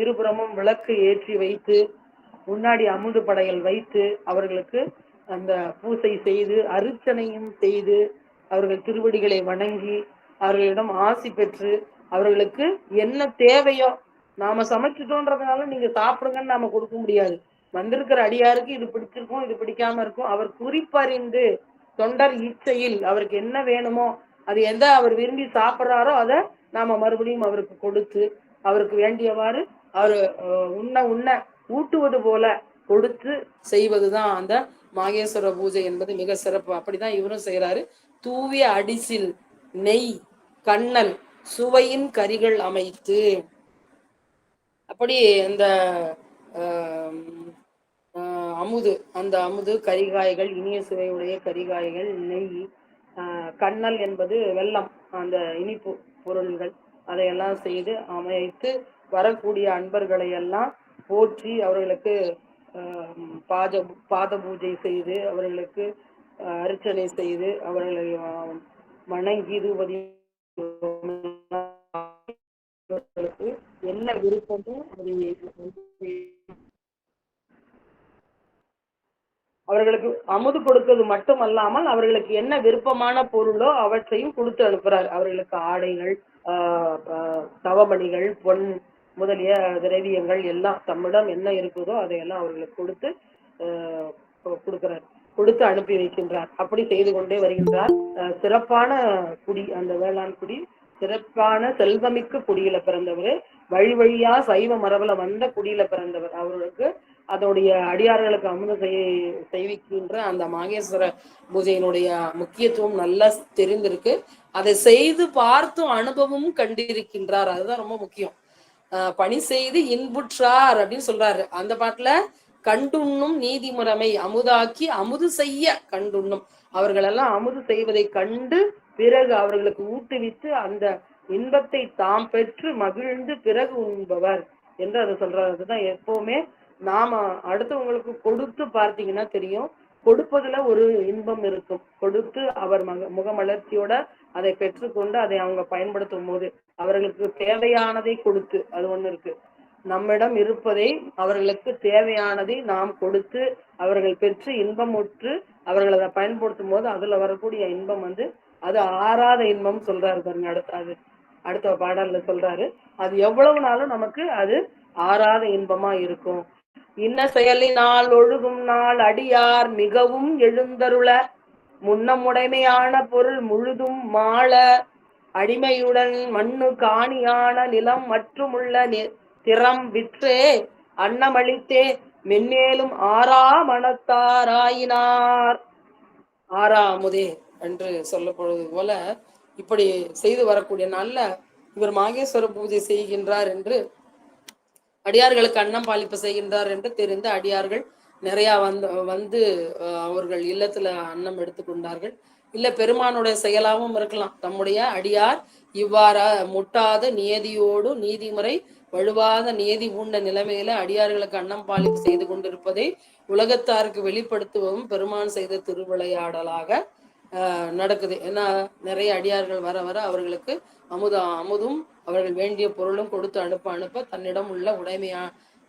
Speaker 1: இருபுறமும் விளக்கு ஏற்றி வைத்து முன்னாடி அமுது படையல் வைத்து அவர்களுக்கு அந்த பூசை செய்து அர்ச்சனையும் செய்து அவர்கள் திருவடிகளை வணங்கி அவர்களிடம் ஆசி பெற்று அவர்களுக்கு என்ன தேவையோ, நாம சமைச்சிட்டோன்றதுனால நீங்க சாப்பிடுங்கன்னு நாம கொடுக்க முடியாது. வந்திருக்கிற அடியாருக்கு இது பிடிச்சிருக்கும், இது பிடிக்காம இருக்கும். அவர் குறிப்பறிந்து தொண்டர் இச்சையில் அவருக்கு என்ன வேணுமோ அது எந்த அவர் விரும்பி சாப்பிட்றாரோ அதை நாம மறுபடியும் அவருக்கு கொடுத்து அவருக்கு வேண்டியவாறு அவர் உண்ண ஊட்டுவது போல கொடுத்து செய்வதுதான் அந்த மாகேஸ்வர பூஜை என்பது மிக சிறப்பு. அப்படிதான் இவரும் செய்யறாரு. தூவிய அடிசில் நெய் கண்ணல் சுவையின் கரிகள் அமைத்து, அப்படி இந்த அமுது, அந்த அமுது கரிகாய்கள், இனிய சுவையுடைய கரிகாய்கள், நெய், கண்ணல் என்பது வெல்லம், அந்த இனிப்பு பொருள்கள் அதையெல்லாம் செய்து அமைத்து வரக்கூடிய அன்பர்களை எல்லாம் போற்றி அவர்களுக்கு பாத பூஜை செய்து அவர்களுக்கு அர்ச்சனை செய்து அவர்களை வணங்கி என்ன விருப்பமோ அவர்களுக்கு அமுது கொடுத்தது மட்டுமல்லாமல் அவர்களுக்கு என்ன விருப்பமான பொருளோ அவற்றையும் கொடுத்து அனுப்புறார். அவர்களுக்கு ஆடைகள், தவமணிகள், பொன் முதலிய திரவியங்கள் எல்லாம் தம்மிடம் என்ன இருக்குதோ அதையெல்லாம் அவர்களுக்கு கொடுத்து கொடுக்கிறார், கொடுத்து அனுப்பி வைக்கின்றார். அப்படி செய்து கொண்டே வருகின்றார். சிறப்பான குடி அந்த வேளாண் குடி, சிறப்பான செல்வமிக்க குடியில பிறந்தவர், வழி வழியா சைவ மரபுல வந்த குடியில பிறந்தவர். அவர்களுக்கு அதோடைய அடியார்களுக்கு அமுத செய்விக்கின்ற அந்த மாகேஸ்வர பூஜையினுடைய முக்கியத்துவம் நல்லா தெரிந்திருக்கு. அதை செய்து பார்த்தும் அனுபவமும் கண்டிருக்கின்றார். அதுதான் ரொம்ப முக்கியம். பணி செய்து இன்புற்றார் அப்படின்னு சொல்றாரு அந்த பாட்டுல. கண்டுண்ணும் நீதிமுறைமை அமுதாக்கி அமுது செய்ய கண்டுண்ணும், அவர்களெல்லாம் அமுது செய்வதை கண்டு பிறகு அவர்களுக்கு ஊட்டுவித்து அந்த இன்பத்தை தாம் பெற்று மகிழ்ந்து பிறகு உண்பவர் என்று அதை சொல்றாரு. அதுதான் எப்பவுமே நாம அடுத்தவங்களுக்கு கொடுத்து பார்த்தீங்கன்னா தெரியும், கொடுப்பதுல ஒரு இன்பம் இருக்கும். கொடுத்து அவர் முகமலர்ச்சியோட அதை பெற்றுக்கொண்டு அதை அவங்க பயன்படுத்தும் போது அவர்களுக்கு தேவையானதை கொடுத்து, அது ஒண்ணு இருக்கு. நம்மிடம் இருப்பதை அவர்களுக்கு தேவையானதை நாம் கொடுத்து அவர்கள் பெற்று இன்பமுற்று அவர்கள் அதை பயன்படுத்தும் போது அதுல வரக்கூடிய இன்பம் அது ஆறாத இன்பம் சொல்றாரு பாருங்க. அடுத்த பாடல்ல சொல்றாரு, அது எவ்வளவு நாளும் நமக்கு அது ஆறாத இன்பமா இருக்கும். இன்ன செயலினால் ஒழுகும் நாள் அடியார் மிகவும் எழுந்தருள முன்னமுடைமையான பொருள் முழுதும் மாள அடிமையுடன் மண்ணு காணியான நிலம் மற்றுமுள்ள திறம் விற்றே அன்னமளித்தே மென்மேலும் ஆறா மனத்தாராயினார். ஆறாமுதே என்று சொல்லப்படுவது போல இப்படி செய்து வரக்கூடிய நாள்ல இவர் மாகேஸ்வர பூஜை செய்கின்றார் என்று, அடியார்களுக்கு அன்னம் பாலிப்பு செய்கின்றார் என்று தெரிந்து அடியார்கள் நிறைய வந்து அவர்கள் இல்லத்துல அன்னம் எடுத்துக்கொண்டார்கள். இல்ல பெருமானுடைய செயலாகவும் இருக்கலாம். தம்முடைய அடியார் இவ்வாறா முட்டாத நியதியோடு நீதிமுறை வலுவாத நியதி பூண்ட நிலைமையில அடியார்களுக்கு அன்னம் பாலிப்பு செய்து கொண்டிருப்பதை உலகத்தாருக்கு வெளிப்படுத்துவதும் பெருமான் செய்த திருவிளையாடலாக நடக்குது. ஏன்னா நிறைய அடியார்கள் வர வர அவர்களுக்கு அமுதும் அவர்கள் வேண்டிய பொருளும் கொடுத்து அனுப்ப தன்னிடம் உள்ள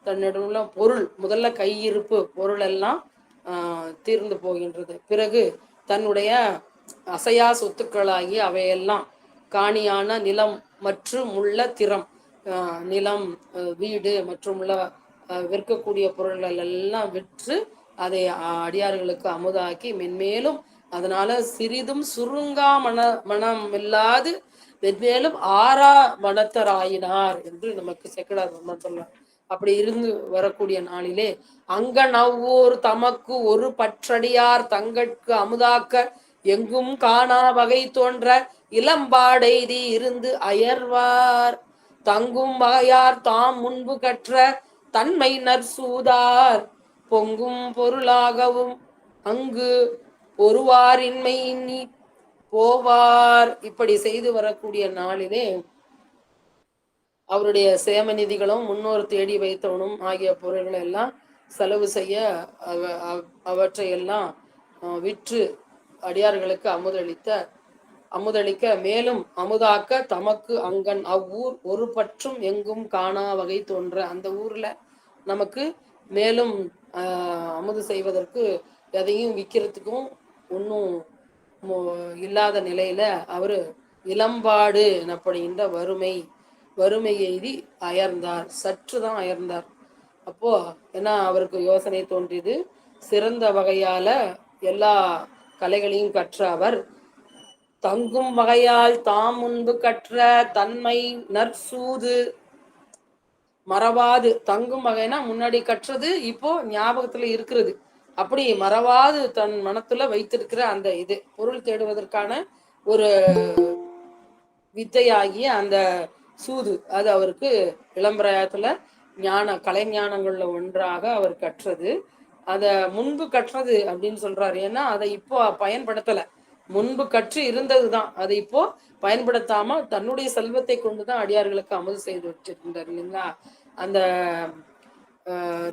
Speaker 1: தன்னிடம் உள்ள பொருள், முதல்ல கையிருப்பு பொருள் எல்லாம் தீர்ந்து போகின்றது. பிறகு தன்னுடைய அசையா சொத்துக்களாகி அவையெல்லாம் காணியான நிலம் மற்றும் உள்ள திறம், நிலம், வீடு மற்றும் உள்ள விற்கக்கூடிய பொருள்கள் எல்லாம் விற்று அதை அடியார்களுக்கு அமுதாக்கி மென்மேலும் அதனால சிறிதும் சுருங்கா மனம் இல்லாது மென்மேலும் ஆறா மனத்தராயினார் என்று நமக்கு செக்கடார் சொல்றார். அப்படி இருந்து வரக்கூடிய நாளிலே அங்க நவ்வூர் தமக்கு ஒரு பற்றடியார் தங்கட்கு அமுதாக்க எங்கும் காணா வகை தோன்ற இளம்பாடெய்தி இருந்து அயர்வார் தங்கும் வகையார் தாம் முன்பு கற்ற தன்மை நற்சூதார் பொங்கும் பொருளாகவும் அங்கு ஒருவாரின்மை நீ போவார். இப்படி செய்து வரக்கூடிய நாளிலே அவருடைய சேமநிதிகளும் முன்னோர் தேடி வைத்தவனும் ஆகிய பொருள்களை எல்லாம் செலவு செய்ய அவற்றையெல்லாம் விற்று அடியார்களுக்கு அமுதளிக்க மேலும் அமுதாக்க தமக்கு அங்கன் அவ்வூர் ஒரு பற்றும் எங்கும் காணா வகை தோன்ற, அந்த ஊர்ல நமக்கு மேலும் அமுது செய்வதற்கு எதையும் விற்கிறதுக்கும் ஒன்றும் இல்லாத நிலையில அவரு இளம்பாடு எனப்படுகின்ற வறுமை எய்தி அயர்ந்தார். சற்றுதான் அயர்ந்தார். அப்போ ஏன்னா அவருக்கு யோசனை தோன்றியது, சிறந்த வகையால எல்லா கலைகளையும் கற்ற அவர் தங்கும் வகையால் தாம் முன்பு கற்ற தன்மை நற்சூது மறவாது, தங்கும் வகைனா முன்னாடி கற்றது இப்போ ஞாபகத்துல இருக்கிறது, அப்படி மறவாது தன் மனத்துல வைத்திருக்கிற அந்த இது பொருள் தேடுவதற்கான ஒரு வித்தையாகிய அந்த சூது, அது அவருக்கு இளம்பிராயத்துல கலை ஞானங்கள்ல ஒன்றாக அவர் கற்றது. அத முன்பு கற்றது அப்படின்னு சொல்றாரு. ஏன்னா அதை இப்போ பயன்படுத்தல. முன்பு கற்று இருந்ததுதான். அதை இப்போ பயன்படுத்தாம தன்னுடைய செல்வத்தை கொண்டுதான் அடியார்களுக்கு அமுது செய்து வச்சிருந்தார் இல்லைங்களா? அந்த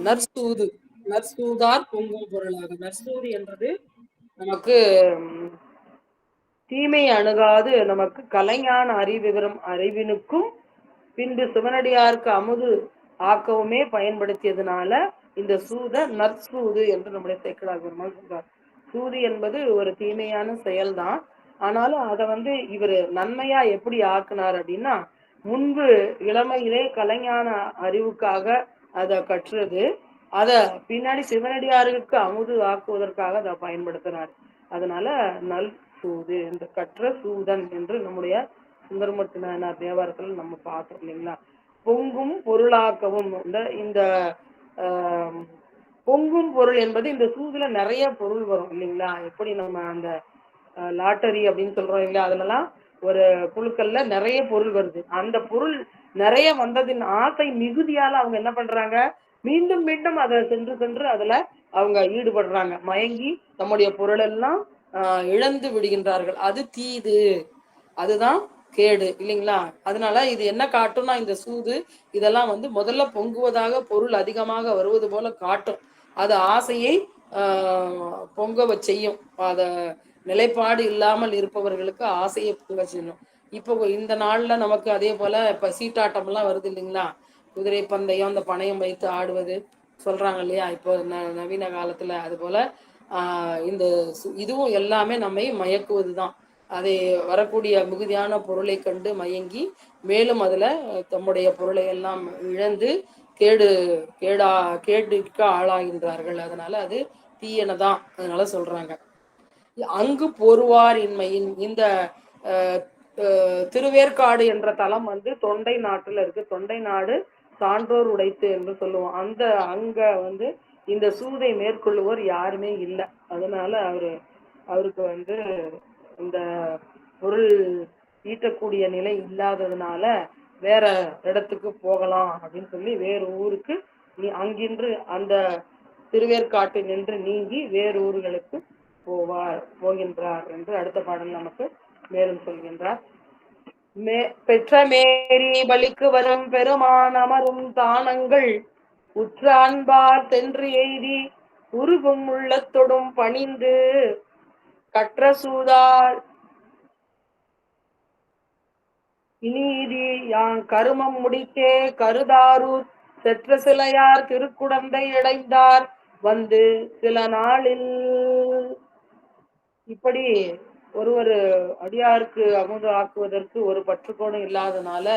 Speaker 1: நற்சூது, நற்சூதார் பொங்கும் பொருளாக. நற்சூது என்றது நமக்கு தீமை அணுகாது நமக்கு கலைஞான அறிவிவரும் அறிவினுக்கும் பின்பு சிவனடியாருக்கு அமுது ஆக்கவுமே பயன்படுத்தியதுனால இந்த சூத நற்சூது என்று நம்முடைய சேக்கலார் பெருமாள் சொல்றார். சூது என்பது ஒரு தீமையான செயல்தான். ஆனாலும் அதை இவர் நன்மையா எப்படி ஆக்குனார் அப்படின்னா, முன்பு இளமையிலே கலைஞான அறிவுக்காக அதை கற்றுறது, அத பின்னாடி சிவனடியாருக்கு அமுது ஆக்குவதற்காக அதை பயன்படுத்தினார். அதனால நல் சூது என்று கற்ற சூதன் என்று நம்முடைய சுந்தரமூர்த்தி நாயனார் தேவாரத்தில் நம்ம பார்த்தோம் இல்லைங்களா? பொங்கும் பொருளாக்கவும் இந்த பொங்கும் பொருள் என்பது இந்த சூதுல நிறைய பொருள் வரும் இல்லைங்களா? எப்படி நம்ம அந்த லாட்டரி அப்படின்னு சொல்றோம் இல்லையா? அதுலலாம் ஒரு குழுக்கள்ல நிறைய பொருள் வருது. அந்த பொருள் நிறைய வந்ததின் ஆசை மிகுதியால அவங்க என்ன பண்றாங்க, மீண்டும் மீண்டும் அதை சென்று சென்று அதுல அவங்க ஈடுபடுறாங்க. மயங்கி நம்முடைய பொருள் எல்லாம் இழந்து விடுகின்றார்கள். அது தீது, அதுதான் கேடு இல்லைங்களா? அதனால இது என்ன காட்டும்னா, இந்த சூது இதெல்லாம் முதல்ல பொங்குவதாக பொருள் அதிகமாக வருவது போல காட்டும். அது ஆசையை பொங்க செய்யும். அத நிலைப்பாடு இல்லாமல் இருப்பவர்களுக்கு ஆசையை பொங்க செய்யும். இப்போ இந்த நாள்ல நமக்கு அதே போல இப்ப சீட்டாட்டம் எல்லாம் வருது இல்லைங்களா? குதிரை பந்தயம், அந்த பணயம் வைத்து ஆடுவது சொல்றாங்க இல்லையா? இப்போ நவீன காலத்துல அது போல இந்த இதுவும் எல்லாமே நம்மை மயக்குவதுதான். அதை வரக்கூடிய மிகுதியான பொருளை கண்டு மயங்கி மேலும் அதுல தம்முடைய பொருளை எல்லாம் இழந்து கேடுக்கு ஆளாகின்றார்கள். அதனால அது தீயனதான். அதனால சொல்றாங்க. அங்கு பொறுவார் இன்மையின் இந்த திருவேற்காடு என்ற தலம் தொண்டை நாட்டுல இருக்கு. தொண்டை நாடு சான்றோர் உடைத்து என்று சொல்லுவோம். அங்க இந்த சூதை மேற்கொள்ளுவோர் யாருமே இல்லை. அதனால அவருக்கு இந்த பொருள் ஈட்டக்கூடிய நிலை இல்லாததுனால வேற இடத்துக்கு போகலாம் அப்படின்னு சொல்லி வேறு ஊருக்கு அங்கின்று அந்த திருவேற்காட்டில் நின்று நீங்கி வேறு ஊர்களுக்கு போகின்றார் என்று அடுத்த பாடல் நமக்கு மேலும் சொல்கின்றார். பெற்ற மேரி பலிக்கு வரும் பெருமான் அமரும் தானங்கள் உற்ற அன்பார் தென்று எய்தி உருகும் உள்ளத்தொடும் பணிந்து கற்ற சூதார் இனீதி யான் கருமம் முடித்தே கருதாரூர் செற்ற சிலையார் திருக்குடந்தை அடைந்தார் சில நாளில். இப்படி ஒரு அடியாருக்கு அமுது ஆக்குவதற்கு ஒரு பற்றுக்கோடு இல்லாதனால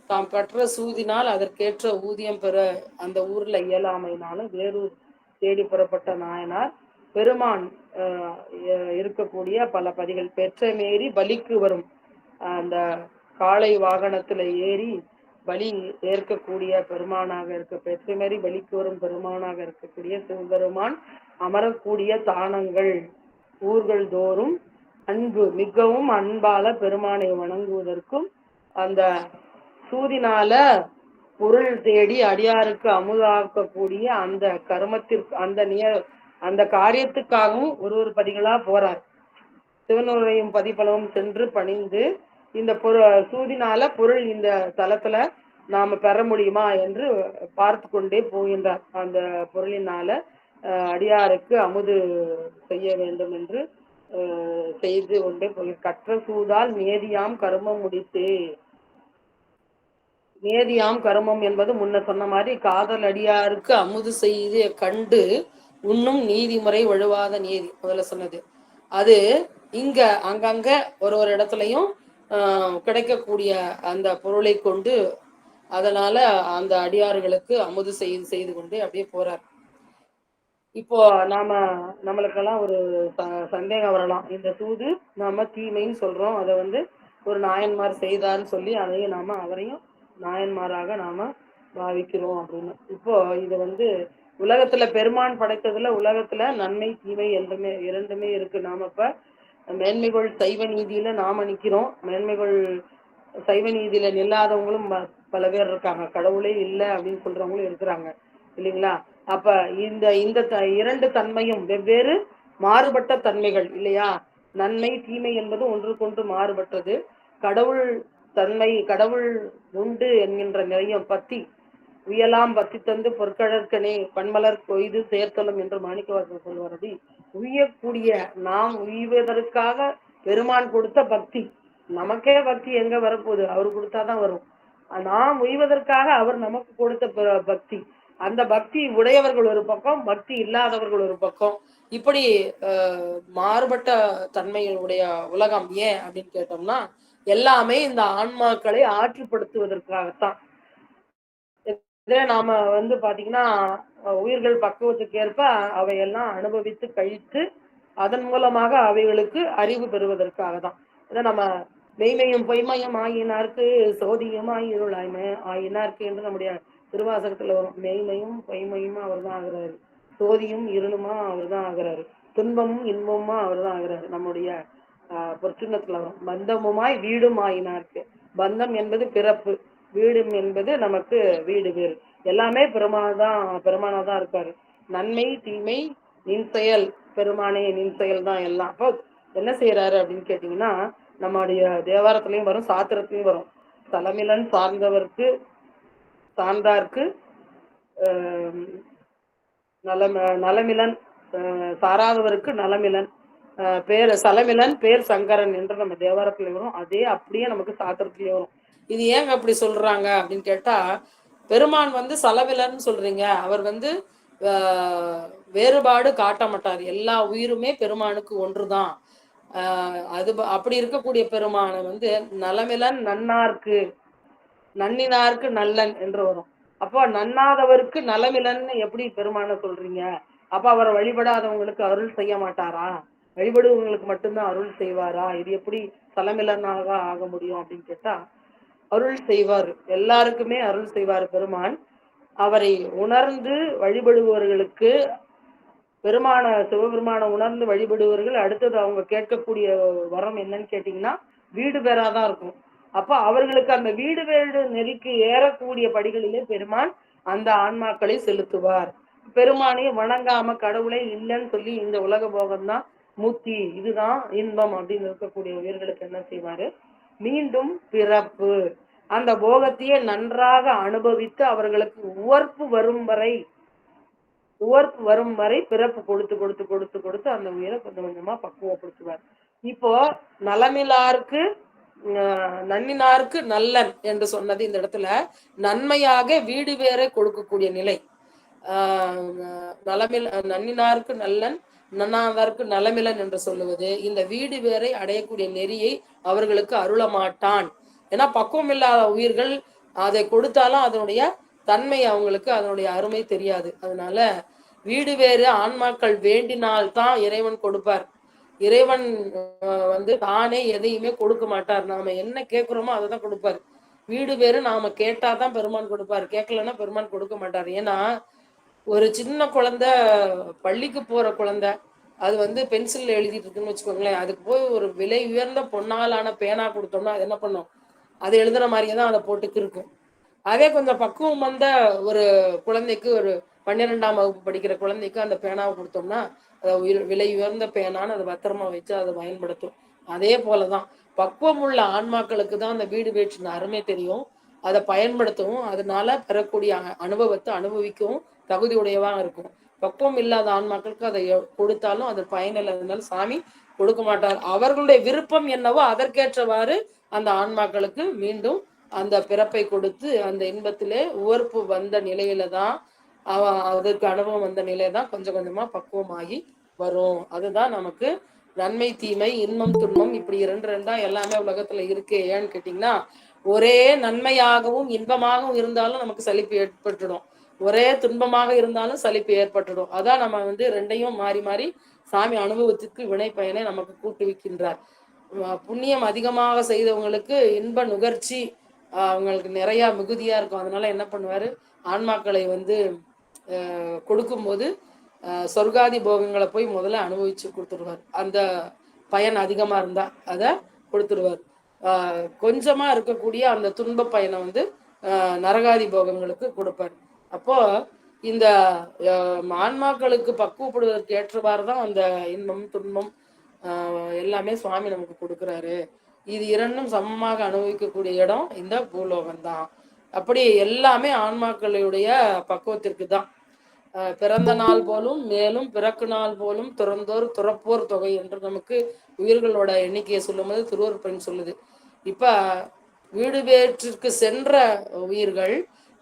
Speaker 1: தாம் கற்ற சூதினால் அதற்கேற்ற ஊதியம் பெற அந்த ஊர்ல இயலாமையினால வேறூர் தேடி புறப்பட்ட நாயனார் பெருமான் இருக்கக்கூடிய பல பதிகள் பெற்ற மேரி பலிக்கு வரும் அந்த காளை வாகனத்துல ஏறி பலி ஏற்கக்கூடிய பெருமானாக இருக்க பெற்ற மேரி பலிக்கு வரும் பெருமானாக இருக்கக்கூடிய சிவபெருமான் அமரக்கூடிய தானங்கள் ஊர்கள் தோறும் அன்பு மிகவும் அன்பால பெருமானை வணங்குவதற்கும் அந்த சூதினால பொருள் தேடி அடியாருக்கு அமுதாக்கக்கூடிய அந்த கர்மத்திற்கு அந்த காரியத்துக்காகவும் ஒரு பதிகளா போறார். சிவனுரையும் பதிப்பளவும் சென்று பணிந்து இந்த சூதினால பொருள் இந்த தலத்துல நாம பெற முடியுமா என்று பார்த்து கொண்டே போகின்றார். அந்த பொருளினால அடியாருக்கு அமுது செய்ய வேண்டும் என்று செய்து கொண்டே போய் கற்ற சூதால் நேதியாம் கருமம் முடித்தே. நேதியாம் கருமம் என்பது முன்ன சொன்ன மாதிரி காதல் அடியாருக்கு அமுது செய்து கண்டு உண்ணும் நீதிமுறை வழுவாத நீதி முதல்ல சொன்னது. அது இங்க அங்கங்க ஒரு இடத்துலயும் கிடைக்கக்கூடிய அந்த பொருளை கொண்டு அதனால அந்த அடியார்களுக்கு அமுது செய்து கொண்டு அப்படியே போறார். இப்போ நம்மளுக்கெல்லாம் ஒரு சந்தேகம் வரலாம். இந்த தூது நாம தீமைன்னு சொல்றோம். அதை ஒரு நாயன்மார் செய்தார்னு சொல்லி அதையும் அவரையும் நாயன்மாராக நாம பாவிக்கிறோம் அப்படின்னு. இப்போ இது உலகத்துல பெருமான் படைத்ததுல உலகத்துல நன்மை தீமை இரண்டுமே இருக்கு. நாம இப்ப மேன்மைகள் சைவ நீதியில நாம நிக்கிறோம். மேன்மைகள் சைவ நீதியில நில்லாதவங்களும் பல பேர் இருக்காங்க. கடவுளே இல்லை அப்படின்னு சொல்றவங்களும் இருக்கிறாங்க இல்லைங்களா? அப்ப இந்த இந்த இரண்டு தன்மையும் வெவ்வேறு மாறுபட்ட தன்மைகள் இல்லையா? நன்மை தீமை என்பது ஒன்றுக்கொன்று மாறுபட்டது. கடவுள் தன்மை, கடவுள் உண்டு என்கின்ற நிலையம் பத்தி உயலாம் பத்தி தந்து பொற்கழற்கனே பன்மலர் கொய்து சேர்த்தலும் என்று மாணிக்கவாசகர் சொல்வாரடி, உய்யக்கூடிய நாம் உய்வதற்காக பெருமான் கொடுத்த பக்தி. நமக்கே பக்தி எங்க வரப்போகுது? அவர் கொடுத்தாதான் வரும். நாம் உய்வதற்காக அவர் நமக்கு கொடுத்த பக்தி. அந்த பக்தி உடையவர்கள் ஒரு பக்கம், பக்தி இல்லாதவர்கள் ஒரு பக்கம். இப்படி மாறுபட்ட தன்மையுடைய உலகம். ஏன் அப்படின்னு கேட்டோம்னா, எல்லாமே இந்த ஆன்மாக்களை ஆற்றுப்படுத்துவதற்காகத்தான். இதே நாம பாத்தீங்கன்னா, உயிர்கள் பக்குவத்துக்கு ஏற்ப அவையெல்லாம் அனுபவித்து கழித்து அதன் மூலமாக அவைகளுக்கு அறிவு பெறுவதற்காக தான். இதை நம்ம மெய்மையும் பொய்மையும் ஆயினார்க்கு சோதியுமாய் இருளாய்மை ஆயினார்க்கு என்று நம்முடைய திருவாசகத்துல வரும். மெய்மையும் பொய்மையுமா அவர் தான் ஆகிறாரு, சோதியும் இருளுமா அவர் தான் ஆகிறாரு, துன்பமும் இன்பமுமா அவர் தான் ஆகிறாரு. நம்முடைய பொற்சின்னத்துல வரும். பந்தமுமாய் வீடும் ஆயினார்க்கு. பந்தம் என்பது பிறப்பு, வீடு என்பது நமக்கு வீடு வேறு. எல்லாமே பெருமானாதான் இருக்காரு. நன்மை தீமை நின் செயல் பெருமானே, நின் செயல் தான் எல்லாம். அப்போ என்ன செய்யறாரு அப்படின்னு கேட்டீங்கன்னா, நம்முடைய தேவாரத்திலையும் வரும், சாத்திரத்திலையும் வரும். தலைமிலன் சார்ந்தவர்க்கு சார்ந்தார்க்கு நலமிலன், சாராதவருக்கு நலமிலன், பேர் சலமிலன் பேர் சங்கரன் என்று நம்ம தேவாரத்துல வரும். அதே அப்படியே நமக்கு சாத்திரத்திலேயே வரும். இது ஏங்க அப்படி சொல்றாங்க அப்படின்னு கேட்டா, பெருமான் சலவிலன்னு சொல்றீங்க, அவர் வேறுபாடு காட்ட மாட்டார். எல்லா உயிருமே பெருமானுக்கு ஒன்றுதான். அது அப்படி இருக்கக்கூடிய பெருமான நலமிலன் நன்னார்க்கு நன்னினார்க்கு நல்லன் என்று வரும். அப்போ நன்னாதவருக்கு நலமிலன்னு எப்படி பெருமான சொல்றீங்க? அப்ப அவரை வழிபடாதவங்களுக்கு அருள் செய்ய மாட்டாரா? வழிபடுவங்களுக்கு மட்டும்தான் அருள் செய்வாரா? இது எப்படி சலமிலனாக ஆக முடியும் அப்படின்னு கேட்டா, அருள் செய்வார், எல்லாருக்குமே அருள் செய்வார் பெருமான். அவரை உணர்ந்து வழிபடுபவர்களுக்கு, சிவபெருமான உணர்ந்து வழிபடுவர்கள் அடுத்தது அவங்க கேட்கக்கூடிய வரம் என்னன்னு கேட்டீங்கன்னா, வீடு பேராதான் இருக்கும். அப்ப அவர்களுக்கு அந்த வீடு வேறு நெறிக்கு ஏறக்கூடிய படிகளிலே பெருமான் அந்த ஆன்மாக்களை செலுத்துவார். பெருமானையும் வணங்காம கடவுளை இல்லைன்னு சொல்லி இந்த உலக போகம்தான் மூர்த்தி, இதுதான் இன்பம் அப்படின்னு இருக்கக்கூடிய உயிர்களுக்கு என்ன செய்வாரு? மீண்டும் பிறப்பு, அந்த போகத்தையே நன்றாக அனுபவித்து அவர்களுக்கு உவர்ப்பு வரும் வரை பிறப்பு கொடுத்து கொடுத்து கொடுத்து கொடுத்து அந்த உயிரை கொஞ்சம் கொஞ்சமா பக்குவப்படுத்துவார். இப்போ நலமிலாருக்கு நன்னினாருக்கு நல்லன் என்று சொன்னது இந்த இடத்துல நன்மையாக வீடு வேற கொடுக்கக்கூடிய நிலை. நன்னினாருக்கு நல்லன் நன்னாதாருக்கு நலமிலன் என்று சொல்லுவது இந்த வீடு வேரை அடையக்கூடிய நெறியை அவர்களுக்கு அருளமாட்டான். ஏன்னா பக்குவம் இல்லாத உயிர்கள் அதை கொடுத்தாலும் அதனுடைய தன்மை அவங்களுக்கு அதனுடைய அருமை தெரியாது. அதனால வீடு வேறு ஆன்மாக்கள் வேண்டினால்தான் இறைவன் கொடுப்பார். இறைவன் தானே எதையுமே கொடுக்க மாட்டார். நாம என்ன கேட்கிறோமோ அதை தான் கொடுப்பார். வீடு வேறு நாம கேட்டாதான் பெருமான் கொடுப்பார், கேட்கலன்னா பெருமான் கொடுக்க மாட்டார். ஏன்னா ஒரு சின்ன குழந்தை, பள்ளிக்கு போற குழந்தை, அது பென்சில் எழுதிட்டு இருக்குன்னு வச்சுக்கோங்களேன், அதுக்கு போய் ஒரு விலை உயர்ந்த பொன்னாலான பேனா கொடுத்தோம்னா அது என்ன பண்ணும்? அது எழுதுற மாதிரியே தான் அதை போட்டுக்கு இருக்கும். அதே கொஞ்சம் பக்குவம் வந்த ஒரு குழந்தைக்கு, ஒரு 12ஆம் வகுப்பு படிக்கிற குழந்தைக்கு அந்த பேனாவை கொடுத்தோம்னா அதை விலை உயர்ந்த பேனான்னு அதை பத்திரமா வச்சு அதை பயன்படுத்தும். அதே போலதான் பக்குவம் உள்ள ஆன்மாக்களுக்கு தான் அந்த வீடு வேற்றின அருமை தெரியும், அதை பயன்படுத்தவும் அதனால பெறக்கூடிய அனுபவத்தை அனுபவிக்கவும் தகுதி உடையவா இருக்கும். பக்குவம் இல்லாத ஆன்மாக்களுக்கு அதை கொடுத்தாலும் அது பயனில்லை, இருந்தாலும் சாமி கொடுக்க மாட்டார். அவர்களுடைய விருப்பம் என்னவோ அதற்கேற்றவாறு அந்த ஆன்மாக்களுக்கு மீண்டும் அந்த பிறப்பை கொடுத்து அந்த இன்பத்திலே உவர்ப்பு வந்த நிலையில தான் அதற்கு அனுபவம் வந்த நிலையில தான் கொஞ்சம் கொஞ்சமா பக்குவமாகி வரும். அதுதான் நமக்கு நன்மை தீமை இன்பம் துன்பம் இப்படி ரெண்டா எல்லாமே உலகத்துல இருக்கு. ஏன்னு கேட்டீங்கன்னா, ஒரே நன்மையாகவும் இன்பமாகவும் இருந்தாலும் நமக்கு சலிப்பு ஏற்பட்டுடும், ஒரே துன்பமாக இருந்தாலும் சலிப்பு ஏற்பட்டுடும். அதான் நம்ம ரெண்டையும் மாறி மாறி சாமி அனுபவத்துக்கு வினை பயனை நமக்கு கூட்டுவிக்கின்றார். புண்ணியம் அதிகமாக செய்தவங்களுக்கு இன்ப நுகர்ச்சி அவங்களுக்கு நிறைய மிகுதியா இருக்கும். அதனால என்ன பண்ணுவாரு? ஆன்மாக்களை கொடுக்கும்போது சொர்க்காதி போகங்களை போய் முதல்ல அனுபவிச்சு கொடுத்துருவார். அந்த பயன் அதிகமா இருந்தா அதை கொடுத்துருவார். கொஞ்சமா இருக்கக்கூடிய அந்த துன்ப பயனை நரகாதி போகங்களுக்கு கொடுப்பார். அப்போ இந்த ஆன்மாக்களுக்கு பக்குவப்படுவதற்கு ஏற்றவாறு தான் அந்த இன்பம் துன்பம் எல்லாமே சுவாமி நமக்கு கொடுக்குறாரு. இது இரண்டும் சமமாக அனுபவிக்கக்கூடிய இடம் இந்த பூலோகம் தான். அப்படி எல்லாமே ஆன்மாக்களுடைய பக்குவத்திற்கு தான். பிறந்த நாள் போலும் மேலும் பிறக்கு நாள் போலும் துறந்தோர் துறப்போர் தொகை என்று நமக்கு உயிர்களோட எண்ணிக்கையை சொல்லும்போது திருவருட்பன் சொல்லுது. இப்ப வீடு வேற்றிற்கு சென்ற உயிர்கள்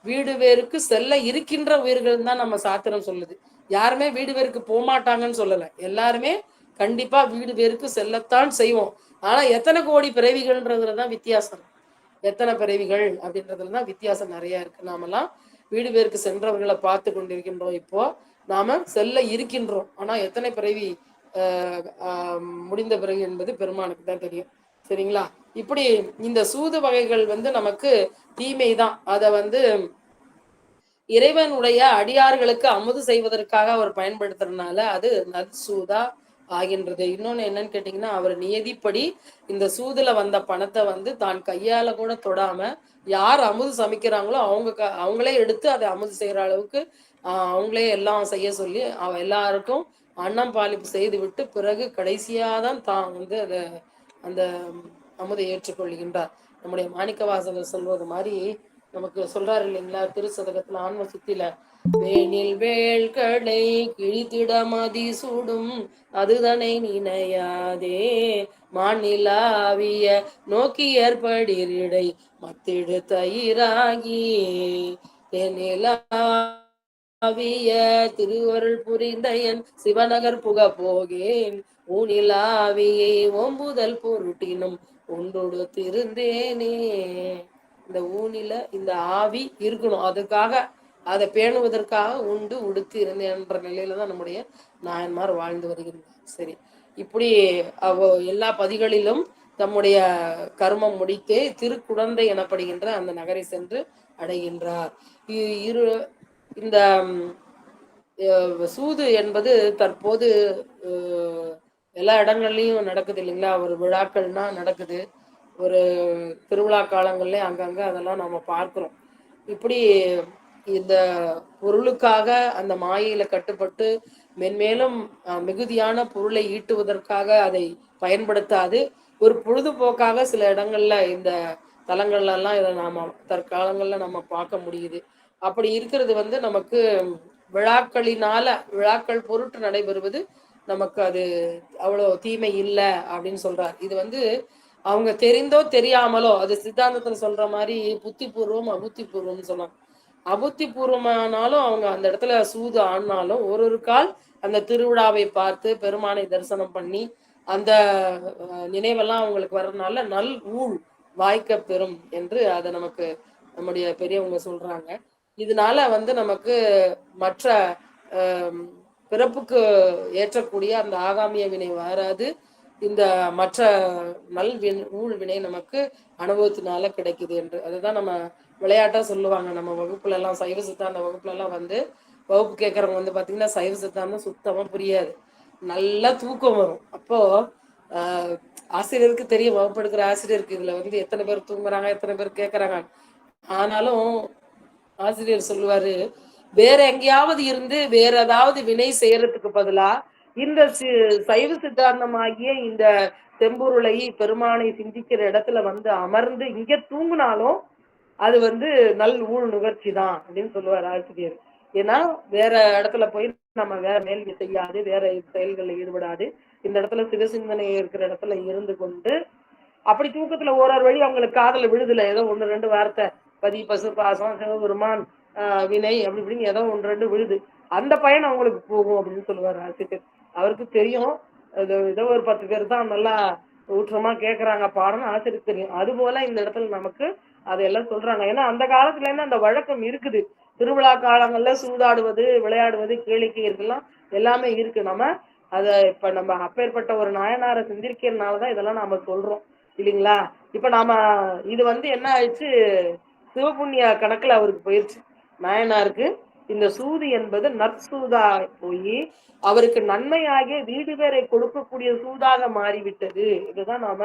Speaker 1: வீடு வேருக்கு செல்ல இருக்கின்ற உயிர்கள் தான் நம்ம சாத்திரம் சொல்லுது. யாருமே வீடு வேருக்கு போகமாட்டாங்கன்னு சொல்லல. எல்லாருமே கண்டிப்பா வீடு வேருக்கு செல்லத்தான் செய்வோம். ஆனா எத்தனை கோடி பிறவிகள்ன்றதுலதான் வித்தியாசம். எத்தனை பிறவிகள் அப்படின்றதுலதான் வித்தியாசம் நிறைய இருக்கு. நாமெல்லாம் வீடு பேருக்கு சென்றவர்களை பார்த்து கொண்டிருக்கின்றோம். இப்போ நாம செல்ல இருக்கின்றோம். ஆனா எத்தனை பிறவி முடிந்த பிறகு என்பது பெருமானுக்கு தான் தெரியும். சரிங்களா? இப்படி இந்த சூது வகைகள் நமக்கு தீமை தான். அதை இறைவனுடைய அடியார்களுக்கு அமுது செய்வதற்காக அவர் பயன்படுத்துறதுனால அது நற்சூதா ஆகின்றது. இன்னொன்னு என்னன்னு கேட்டீங்கன்னா, அவர் நியதிப்படி இந்த சூதுல வந்த பணத்தை தான் கையால கூட தொடாம யார் அமுது சமைக்கிறாங்களோ அவங்களே எடுத்து அதை அமுது செய்யற அளவுக்கு அவங்களே எல்லாம் செய்ய சொல்லி எல்லாருக்கும் அன்னம் பாலிப்பு செய்து விட்டு பிறகு கடைசியாதான் தான் அதை அந்த அமுதை ஏற்றுக்கொள்கின்றார். நம்முடைய மாணிக்க வாசகர் சொல்வது மாதிரி நமக்கு சொல்றாரு இல்லைங்களா, திருச்சதகத்துல ஆன்ம சுத்தில வேணில் வேள்களை கிழித்திட மதி சூடும் அதுதனை நினையாதே மாநிலாவிய நோக்கி ஏற்படிரிடை மத்திடு தயிராகி தென்னிலாவிய திருவருள் புரிந்த என் சிவநகர் புக போகேன் ஊனிலாவியை ஓம்புதல் பொருட்டினும் ஒன்றோடு திருந்தேனே. இந்த ஊனில இந்த ஆவி இருக்கணும், அதுக்காக அதை பேணுவதற்காக உண்டு உடுத்து இருந்தேன்ற நிலையில தான் நம்முடைய நாயன்மார் வாழ்ந்து வருகின்றார். சரி, இப்படி எல்லா பதிகளிலும் தம்முடைய கர்மம் முடித்தே திருக்குழந்தை எனப்படுகின்ற அந்த நகரை சென்று அடைகின்றார். இந்த சூது என்பது தற்போது எல்லா இடங்கள்லயும் நடக்குது இல்லைங்களா. ஒரு விழாக்கள்னா நடக்குது, ஒரு திருவிழா காலங்கள்ல அங்கங்க அதெல்லாம் நம்ம பார்க்கிறோம். இப்படி இந்த பொருளுக்காக அந்த மாயையில கட்டுப்பட்டு மென்மேலும் மிகுதியான பொருளை ஈட்டுவதற்காக அதை பயன்படுத்தாது ஒரு பொழுதுபோக்காக சில இடங்கள்ல இந்த தலங்கள்ல எல்லாம் இதை நாம தற்காலங்கள்ல நம்ம பார்க்க முடியுது. அப்படி இருக்கிறது நமக்கு விழாக்கள் பொருட்டு நடைபெறுவது நமக்கு அது அவ்வளவு தீமை இல்லை அப்படின்னு சொல்றார். இது அவங்க தெரிந்தோ தெரியாமலோ, அது சித்தாந்தத்துல சொல்ற மாதிரி புத்தி பூர்வம் அபுத்தி பூர்வம்னு சொன்னாங்க. அபுத்தி பூர்வமானாலும் அவங்க அந்த இடத்துல சூது ஆனாலும் ஒரு கால் அந்த திருவிழாவை பார்த்து பெருமானை தரிசனம் பண்ணி அந்த நினைவெல்லாம் அவங்களுக்கு வர்றதுனால நல் ஊழ் வாய்க்க பெறும் என்று அதை நமக்கு நம்முடைய பெரியவங்க சொல்றாங்க. இதனால நமக்கு மற்ற பிறப்புக்கு ஏற்றக்கூடிய அந்த ஆகாமிய வினை வராது. இந்த மற்ற ஊழ் வினை நமக்கு அனுபவத்தினால கிடைக்குது என்று அதுதான் நம்ம விளையாட்டா சொல்லுவாங்க. நம்ம வகுப்புல எல்லாம் சைவ சித்தாந்த வகுப்புல எல்லாம் வகுப்பு கேட்கறவங்க பாத்தீங்கன்னா சைவ சித்தாந்தம் சுத்தமா புரியாது, நல்லா தூக்கம் வரும். அப்போ ஆசிரியருக்கு தெரியும், வகுப்பெடுக்கிற ஆசிரியருக்கு இதுல எத்தனை பேர் தூங்குறாங்க எத்தனை பேர் கேட்கறாங்க. ஆனாலும் ஆசிரியர் சொல்லுவாரு, வேற எங்கேயாவது இருந்து வேற ஏதாவது வினை செய்யறதுக்கு பதிலா இந்த சைவ சித்தாந்தமாகிய இந்த செம்பொருளை பெருமானை சிந்திக்கிற இடத்துல அமர்ந்து இங்க தூங்கினாலும் அது நல் ஊழ் நுகர்ச்சி தான் அப்படின்னு சொல்லுவார் ஆசிரியர். ஏன்னா வேற இடத்துல போய் நம்ம வேற மேல்வி செய்யாது, வேற செயல்களில் ஈடுபடாது, இந்த இடத்துல சிவசிந்தனை இருக்கிற இடத்துல இருந்து கொண்டு அப்படி தூக்கத்துல ஓராறு வழி அவங்களுக்கு காதல விழுதுல ஏதோ ஒண்ணு ரெண்டு வார்த்தை பதி பசு பாசம் சிவபெருமான் வினை அப்படி இப்படின்னு ஏதோ ஒன்று ரெண்டு விழுது, அந்த பயன் அவங்களுக்கு போகும் அப்படின்னு சொல்லுவார் ஆசிரியர். அவருக்கு தெரியும் ஏதோ ஒரு 10 பேர் தான் நல்லா ஊற்றமா கேட்கறாங்க பாடம்னு ஆசிரியருக்கு தெரியும். அது போல இந்த இடத்துல நமக்கு அதையெல்லாம் சொல்றாங்க. ஏன்னா அந்த காலத்துல இருந்து அந்த வழக்கம் இருக்குது. திருவிழா காலங்கள்ல சூதாடுவது விளையாடுவது கேளிக்கை இருக்கலாம் எல்லாமே இருக்கு. நம்ம அதை இப்ப நம்ம அப்பேற்பட்ட ஒரு நாயனாரை சிந்திக்கிறதுனாலதான் இதெல்லாம் நாம சொல்றோம் இல்லைங்களா. இப்ப நாம இது என்ன ஆயிடுச்சு, சிவபுண்ணிய கணக்குல அவருக்கு போயிருச்சு. நாயனாருக்கு இந்த சூது என்பது நற்சூதா போய் அவருக்கு நன்மையாகிய வீடு பேரை கொடுக்கக்கூடிய சூதாக மாறிவிட்டது. இதுதான் நாம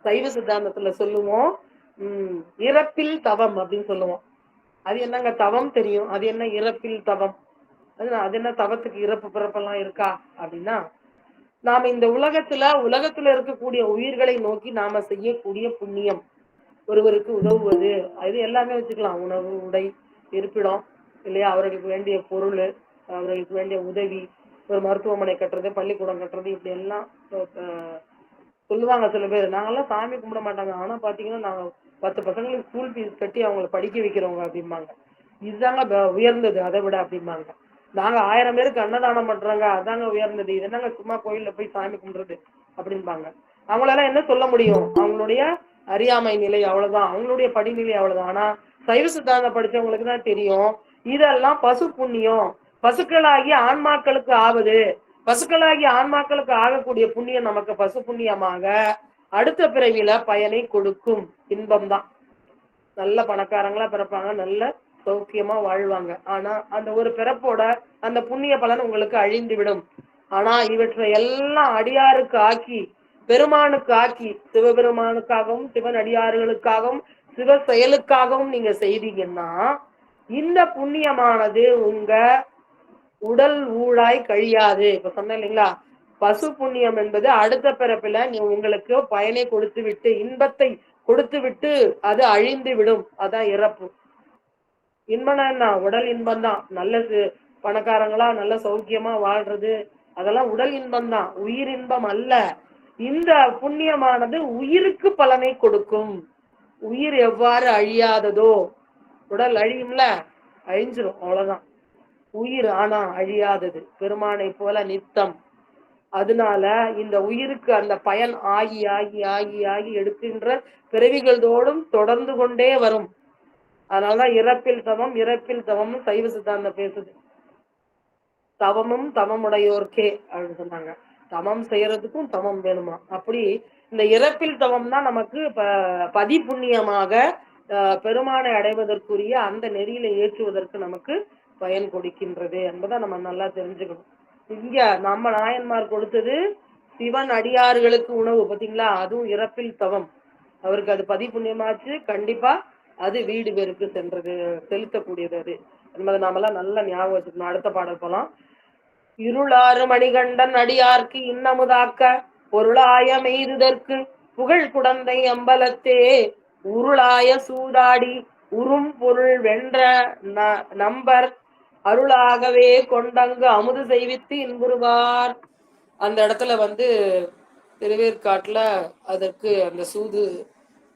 Speaker 1: சைவ சித்தாந்தத்துல சொல்லுவோம் இறப்பில் தவம் அப்படின்னு சொல்லுவோம். அது என்னங்க தவம் தெரியும், அது என்ன இறப்பில் தவம்? அது என்ன தவத்துக்கு இறப்பு பிறப்பெல்லாம் இருக்கா அப்படின்னா, நாம இந்த உலகத்துல இருக்கக்கூடிய உயிர்களை நோக்கி நாம செய்யக்கூடிய புண்ணியம், ஒருவருக்கு உதவுவது, அது எல்லாமே வச்சுக்கலாம். உணவு, உடை, இருப்பிடம் இல்லையா, அவர்களுக்கு வேண்டிய பொருள், அவர்களுக்கு வேண்டிய உதவி, ஒரு மருத்துவமனை கட்டுறது, பள்ளிக்கூடம் கட்டுறது, இப்படி எல்லாம் சொல்லுவாங்க சில பேர். நாங்கெல்லாம் சாமி கும்பிட மாட்டாங்க, ஆனா பாத்தீங்கன்னா நாங்க 10 பசங்களுக்கு ஸ்கூல் ஃபீஸ் கட்டி அவங்களை படிக்க வைக்கிறவங்க அப்படிம்பாங்க. இதுதாங்க உயர்ந்தது அதை விட அப்படிம்பாங்க. நாங்க 1000 பேருக்கு அன்னதானம் பண்றாங்க, அதாங்க உயர்ந்தது, இது என்னங்க சும்மா கோயில்ல போய் சாமி கும்பிடுறது அப்படிம்பாங்க. அவங்களால என்ன சொல்ல முடியும்? அவங்களுடைய அறியாமை நிலை அவ்வளவுதான், அவங்களுடைய படிநிலை அவ்வளவுதான். ஆனா சைவ சித்தாந்தம் படிச்சவங்களுக்கு தான் தெரியும், இதெல்லாம் பசு புண்ணியம், பசுக்களாகி ஆன்மாக்களுக்கு ஆவது. பசுக்களாகி ஆன்மாக்களுக்கு ஆகக்கூடிய புண்ணியம் நமக்கு பசு புண்ணியமாக அடுத்த பிறவில பயனை கொடுக்கும். இன்பம் தான். நல்ல பணக்காரங்களா பிறப்பாங்க, நல்ல சௌக்கியமா வாழ்வாங்க. ஆனா அந்த ஒரு பிறப்போட அந்த புண்ணிய பலன் உங்களுக்கு அழிந்து விடும். ஆனா இவற்றை எல்லாம் அடியாருக்கு ஆக்கி, பெருமானுக்கு ஆக்கி, சிவபெருமானுக்காகவும் சிவன் அடியார்களுக்காகவும் சிவ செயலுக்காகவும் நீங்க செய்தீங்கன்னா, இந்த புண்ணியமானது உங்க உடல் ஊழாய் கழியாது. இப்ப சொன்னேன் இல்லைங்களா, பசு புண்ணியம் என்பது அடுத்த பிறப்பில நீ உங்களுக்கு பயனை கொடுத்து விட்டு, இன்பத்தை கொடுத்து விட்டு அது அழிந்து விடும். அதான் இறப்பு. இன்பம்னா என்ன? உடல் இன்பம் தான். நல்லது, பணக்காரங்களா நல்ல சௌக்கியமா வாழ்றது, அதெல்லாம் உடல் இன்பம் தான், உயிர் இன்பம் அல்ல. இந்த புண்ணியமானது உயிருக்கு பலனை கொடுக்கும். உயிர் எவ்வாறு அழியாததோ, உடல் அழியும்ல, அழிஞ்சிரும், அவ்வளவுதான். உயிர் ஆனா அழியாதது, பெருமானை போல நித்தம். அதனால இந்த உயிருக்கு அந்த பயன் ஆகி ஆகி ஆகி ஆகி எடுக்கின்ற பிறவிகளோடும் தொடர்ந்து கொண்டே வரும். அதனாலதான் இறப்பில் தவம், இறப்பில் தவம்னு சைவ சித்தாந்தம் பேசுது. தவமும் தவமுடையோர்க்கே அப்படின்னு சொன்னாங்க. தவம் செய்யறதுக்கும் தவம் வேணுமா. அப்படி இந்த இறப்பில் தவம் தான் நமக்கு பதி புண்ணியமாக பெருமானை அடைவதற்குரிய அந்த நெறியில ஏற்றுவதற்கு நமக்கு பயன் கொடுக்கின்றது என்பதை நம்ம நல்லா தெரிஞ்சுக்கணும். இங்க நம்ம நாயன்மார் கொடுத்தது சிவன் அடியார்களுக்கு உணவு, பாத்தீங்களா, அதுவும் இறப்பில் தவம். அவருக்கு அது பதி புண்ணியமாச்சு, கண்டிப்பா அது வீடு பேருக்கு சென்றது, செலுத்தக்கூடியது அது என்பதை நாமெல்லாம் நல்லா ஞாபகம் வச்சுக்கணும். அடுத்த பாடல் போலாம். இருளாறு மணிகண்டன் அடியார்க்கு இன்னமுதாக்க பொருளாய மெய்துதற்கு புகழ் குடந்தை அம்பலத்தே உருளாய சூதாடி உறும் பொருள் வென்ற நம்பர் அருளாகவே கொண்டங்கு அமுது செய்வித்து இன்புறுவார். அந்த இடத்துல திருவேற்காட்டுல அதற்கு அந்த சூது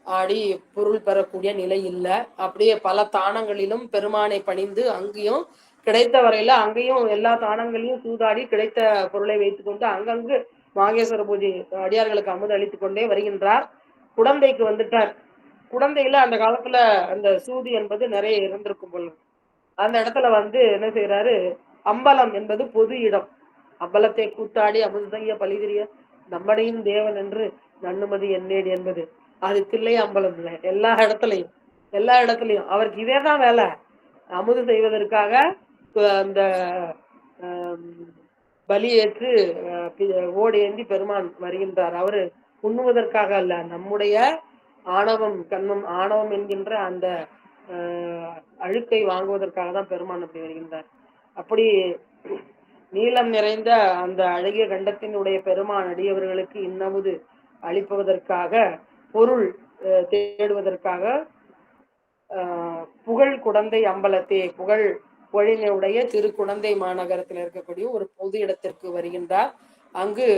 Speaker 1: ஆடி பொருள் பெறக்கூடிய நிலை இல்லை. அப்படியே பல தானங்களிலும் பெருமானை பணிந்து அங்கேயும் கிடைத்த வரையில அங்கேயும் எல்லா தானங்களையும் சூதாடி கிடைத்த பொருளை வைத்துக்கொண்டு அங்கங்கு மாகேஸ்வர பூஜை அடியார்களுக்கு அமுது அளித்துக் கொண்டே வருகின்றார். குடந்தைக்கு வந்துட்டார். குடந்தையில அந்த காலத்துல அந்த சூது என்பது நிறைய இருந்திருக்கும் போல. அந்த இடத்துல என்ன செய்யறாரு, அம்பலம் என்பது பொது இடம். அம்பலத்தை கூத்தாடி அமுது செய்ய பழிதிரிய நம்மடையும் தேவன் என்று நன்னுமதி என்னேடி என்பது அது தில்லை அம்பலம் இல்லை. எல்லா இடத்துலயும் அவருக்கு இதேதான் வேலை. அமுது செய்வதற்காக அந்த பலியேற்று ஓடி ஏந்தி பெருமான் வருகின்றார். அவரு உண்ணுவதற்காக அல்ல, நம்முடைய ஆணவம் என்கின்ற அந்த அழுக்கை வாங்குவதற்காக தான் பெருமான் அப்படி வருகின்றார். அப்படி நீளம் நிறைந்த அந்த அழகிய கண்டத்தினுடைய பெருமான் அடியவர்களுக்கு இன்னமுது அளிப்பதற்காக, பொருள் தேடுவதற்காக புகழ் குடந்தை அம்பலத்தே, புகழ் பொழினுடைய திரு குடந்தை மாநகரத்தில் இருக்கக்கூடிய ஒரு பொது இடத்திற்கு வருகின்றார். அங்கு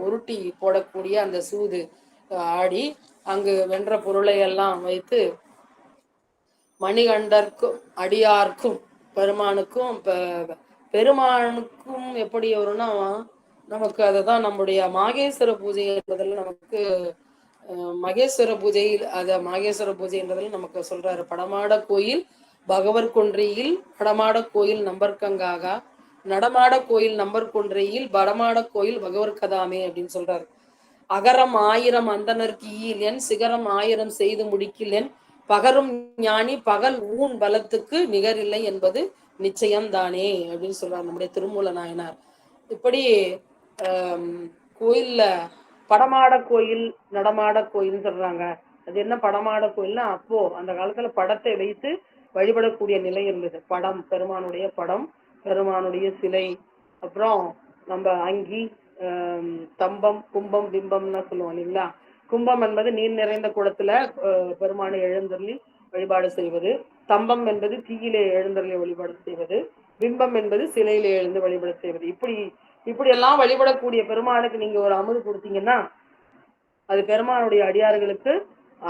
Speaker 1: உருட்டி போடக்கூடிய அந்த சூது ஆடி அங்கு வென்ற பொருளை எல்லாம் வைத்து மணிகண்டர்க்கும் அடியார்க்கும் பெருமானுக்கும் பெருமானுக்கும் எப்படி வரும்னா, நமக்கு அதுதான் நம்முடைய மாகேஸ்வர பூஜை என்பதில் நமக்கு மகேஸ்வர பூஜையில் மாகேஸ்வர பூஜை என்பதில் நமக்கு சொல்றாரு. படமாட கோயில் பகவர் கொன்றையில் படமாட கோயில் நம்பர்கங்காக நடமாட கோயில் நம்பர் கொன்றையில் படமாட கோயில் பகவர் கதாமே அப்படின்னு சொல்றாரு. அகரம் 1000 அந்தனருக்கு ஈலன் சிகரம் 1000 செய்து முடிக்கிலன் பகரும் ஞானி பகல் ஊன் பலத்துக்கு நிகரில்லை என்பது நிச்சயம்தானே அப்படின்னு சொல்றாரு நம்முடைய திருமூல நாயனார். இப்படி கோயில்ல படமாட கோயில் நடமாட கோயில்னு சொல்றாங்க. அது என்ன படமாட கோயில்னா, அப்போ அந்த காலத்துல படத்தை வைத்து வழிபடக்கூடிய நிலை இருந்தது. படம், பெருமானுடைய படம், பெருமானுடைய சிலை, அப்புறம் நம்ம அங்கி, தம்பம், கும்பம், பிம்பம்னா சொல்லுவோம் இல்லைங்களா. கும்பம் என்பது நீர் நிறைந்த குளத்துல பெருமானை எழுந்தருளி வழிபாடு செய்வது. தம்பம் என்பது தீயிலே எழுந்தருளி வழிபாடு செய்வது. பிம்பம் என்பது சிலையிலே எழுந்து வழிபாடு செய்வது. இப்படி எல்லாம் வழிபடக்கூடிய பெருமானுக்கு நீங்க ஒரு அமுது கொடுத்தீங்கன்னா அது பெருமானுடைய அடியார்களுக்கு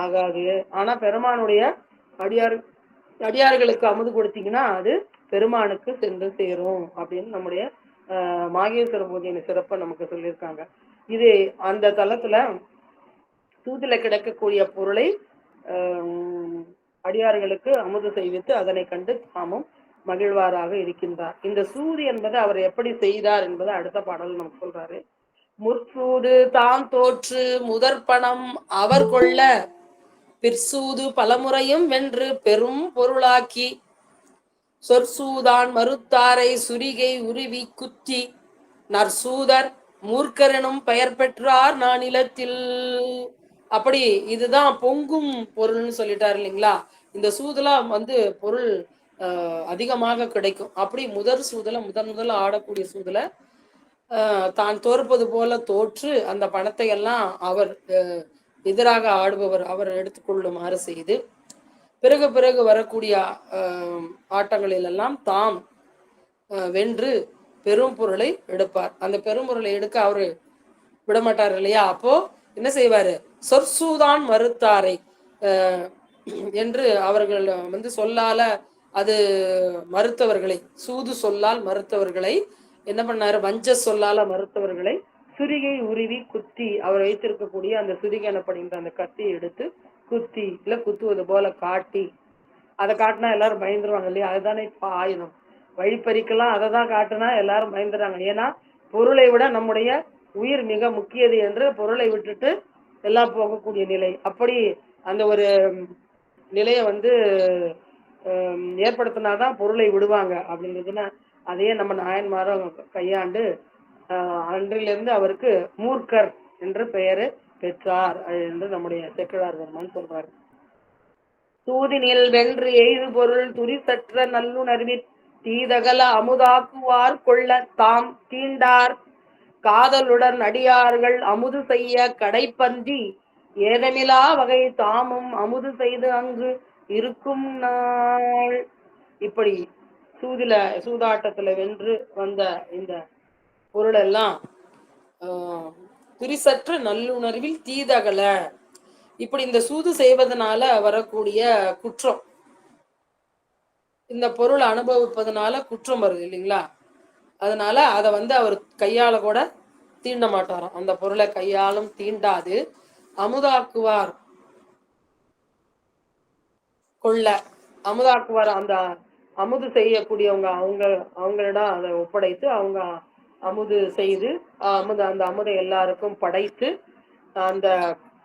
Speaker 1: ஆகாது. ஆனா பெருமானுடைய அடியார்களுக்கு அமுது கொடுத்தீங்கன்னா அது பெருமானுக்கு சென்று சேரும் அப்படின்னு நம்முடைய மாகேஸ்வர பூஜையின் சிறப்பை நமக்கு சொல்லியிருக்காங்க. இது அந்த தலத்துல தூதுல கிடக்கக்கூடிய பொருளை அடியார்களுக்கு அமுது செய்வித்து அதனை கண்டு தாமும் மகிழ்வாராக இருக்கின்றார். இந்த சூது என்பதை அவர் எப்படி செய்தார் என்பதை அடுத்த பாடல் நமக்கு சொல்றாரு. முற்சூது தாம் தோற்று முதற்பணம் அவர் கொள்ள பிற்சூது பலமுறையும் வென்று பெரும் பொருளாக்கி சொற்சூதான் மறுத்தாரை சுரிகை உருவி குத்தி நற்சூதர் மூர்க்கரெனும் பெயர் பெற்றார் நானிலத்தில். அப்படி இதுதான் பொங்கும் பொருள்னு சொல்லிட்டாரு இல்லைங்களா. இந்த சூதுலாம் பொருள் அதிகமாக கிடைக்கும். அப்படி முதல் ஆடக்கூடிய சூதுல தான் தோற்பது போல தோற்று அந்த பணத்தை எல்லாம் அவர் எதிராக ஆடுபவர் அவர் எடுத்துக்கொள்ளுமாறு செய்து பிறகு வரக்கூடிய ஆட்டங்களில் எல்லாம் தாம் வென்று பெரும் பொருளை எடுப்பார். அந்த பெரும் பொருளை எடுக்க அவரு விடமாட்டார் இல்லையா. அப்போ என்ன செய்வாரு, சொற்சூதான் மறுத்தாரை என்று அவர்கள் சொல்லால அது மறுத்தவர்களை, சூது சொல்லால் மறுத்தவர்களை என்ன பண்ணாரு, வஞ்ச சொல்லால மறுத்தவர்களை சுரிகை உருவி குத்தி, அவர் வைத்திருக்கக்கூடிய அந்த சுரிகை எனப்படுகின்ற அந்த கத்தியை எடுத்து குத்தி இல்ல குத்துவது போல காட்டி, அதை காட்டினா எல்லாரும் பயந்துருவாங்க இல்லையா. அதுதானே இப்ப ஆயுதம். வழிப்பறிக்கலாம் அதை தான் காட்டினா எல்லாரும் பயந்துறாங்க. ஏன்னா பொருளை விட நம்முடைய உயிர் மிக முக்கியது என்று பொருளை விட்டுட்டு எல்லாம் போகக்கூடிய நிலை. அப்படி அந்த ஒரு நிலையை ஏற்படுத்தினாதான் பொருளை விடுவாங்க அப்படிங்கிறதுன்னா அதையே நம்ம நாயன்மாரும் கையாண்டு அன்றிலிருந்து அவருக்கு மூர்க்கர் என்று பெயரு பெற்றார் என்று நம்முடைய செக்கிழார் பெருமான் சொல்றாரு. தூதினில் வென்று எய்து பொருள் துரிசற்ற நல்லுணர்வில் தீதகல அமுதாக்குவார் கொள்ள தாம் தீண்டார் காதலுடன் அடியார்கள் அமுது செய்ய கடைப்பந்தி ஏதமிலா வகை தாமும் அமுது செய்து அங்கு இருக்கும் நாள். இப்படி சூதாட்டத்துல வென்று வந்த இந்த பொருள் எல்லாம் துரிசற்ற நல்லுணர்வில் தீதகல, இப்படி இந்த சூது செய்வதனால வரக்கூடிய குற்றம், இந்த பொருள் அனுபவிப்பதனால குற்றம் வருது இல்லைங்களா. அதனால அதை அவர் கையால கூட தீண்ட மாட்டாராம். அந்த பொருளை கையாலும் தீண்டாது அமுதாக்குவார் கொள்ள, அமுதாக்குவார் அந்த அமுது செய்யக்கூடியவங்க அவங்களிடம் அதை ஒப்படைத்து அவங்க அமுது செய்து அந்த அமுதை எல்லாருக்கும் படைத்து அந்த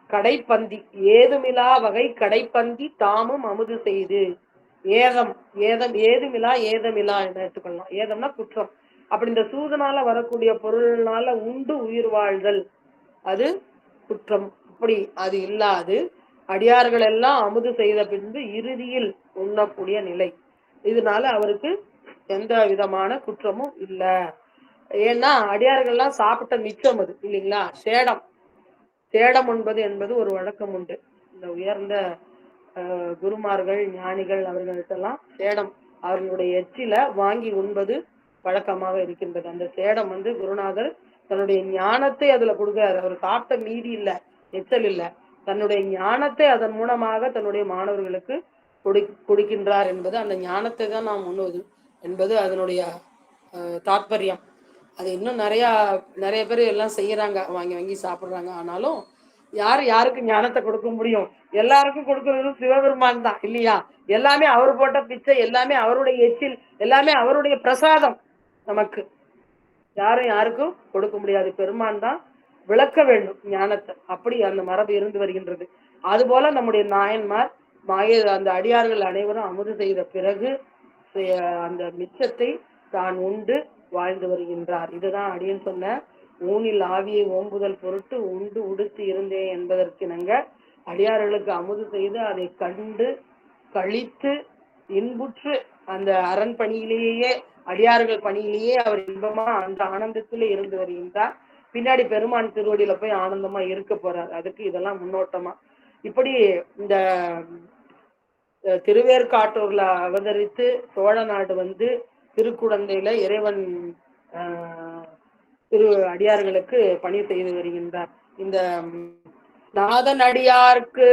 Speaker 1: கடைப்பந்தி ஏதுமிலா வகை கடைப்பந்தி தாமும் அமுது செய்து ஏதுமிலா என்ன எடுத்துக்கொள்ளலாம். ஏதம்னா குற்றம். அப்படி இந்த சூதனால வரக்கூடிய பொருள்னால உண்டு உயிர் வாழ்தல் அது குற்றம். அப்படி அது இல்லாது அடியார்கள் எல்லாம் அமுது செய்த பின்பு இறுதியில் உண்ணக்கூடிய நிலை. இதனால அவருக்கு எந்த விதமான குற்றமும் இல்லை. ஏன்னா அடியார்கள்லாம் சாப்பிட்ட மிச்சம் அது இல்லைங்களா. சேடம் என்பது ஒரு வழக்கம் உண்டு. இந்த உயர்ந்த குருமார்கள் ஞானிகள் அவர்களுக்கெல்லாம் சேடம் அவர்களுடைய எச்சில வாங்கி உண்பது வழக்கமாக இருக்கின்றது. அந்த சேடம் குருநாதர் தன்னுடைய ஞானத்தை அதுல கொடுக்கிறார். அவர் சாப்பிட்ட மீதி இல்ல, எச்சல் இல்ல, தன்னுடைய ஞானத்தை அதன் மூலமாக தன்னுடைய மாணவர்களுக்கு கொடுக்கின்றார் என்பது, அந்த ஞானத்தை தான் நாம் உண்ணுவது என்பது அதனுடைய தாற்பயம். அது இன்னும் நிறைய பேர் எல்லாம் செய்யறாங்க, வாங்கி சாப்பிடுறாங்க. ஆனாலும் யாருக்கு ஞானத்தை கொடுக்க முடியும்? எல்லாருக்கும் கொடுக்கறது சிவபெருமான் தான் இல்லையா. எல்லாமே அவர் போட்ட பிச்சை, எல்லாமே அவருடைய எச்சில், எல்லாமே அவருடைய பிரசாதம். நமக்கு யாருக்கும் கொடுக்க முடியாது. பெருமான் தான் விளக்க வேண்டும் ஞானத்தை. அப்படி அந்த மரபு இருந்து வருகின்றது. அதுபோல நம்முடைய நாயன்மார் அந்த அடியார்கள் அனைவரும் அமுது செய்த பிறகு அந்த மிச்சத்தை தான் உண்டு வாழ்ந்து வருகின்றார். இதுதான் அடியன் சொன்ன ஊனில் ஆவியை ஓம்புதல் பொருட்டு உண்டு உடுத்து இருந்தேன் என்பதற்கு நாங்க அடியார்களுக்கு அமுது செய்து அதை கண்டு கழித்து இன்புற்று அந்த அரண் பணியிலேயே அடியார்கள் பணியிலேயே அவர் இன்பமா அந்த ஆனந்தத்துல இருந்து வருகின்றார். பின்னாடி பெருமான் திருவடியில போய் ஆனந்தமா இருக்க போறார். அதுக்கு இதெல்லாம் முன்னோட்டமா. இப்படி இந்த திருவேற்காட்டூர்ல அவதரித்து சோழ நாடு வந்து திருக்குடந்தையில இறைவன் திரு அடியார்களுக்கு பணி செய்து வருகின்றார். இந்த நாதன் அடியார்க்கு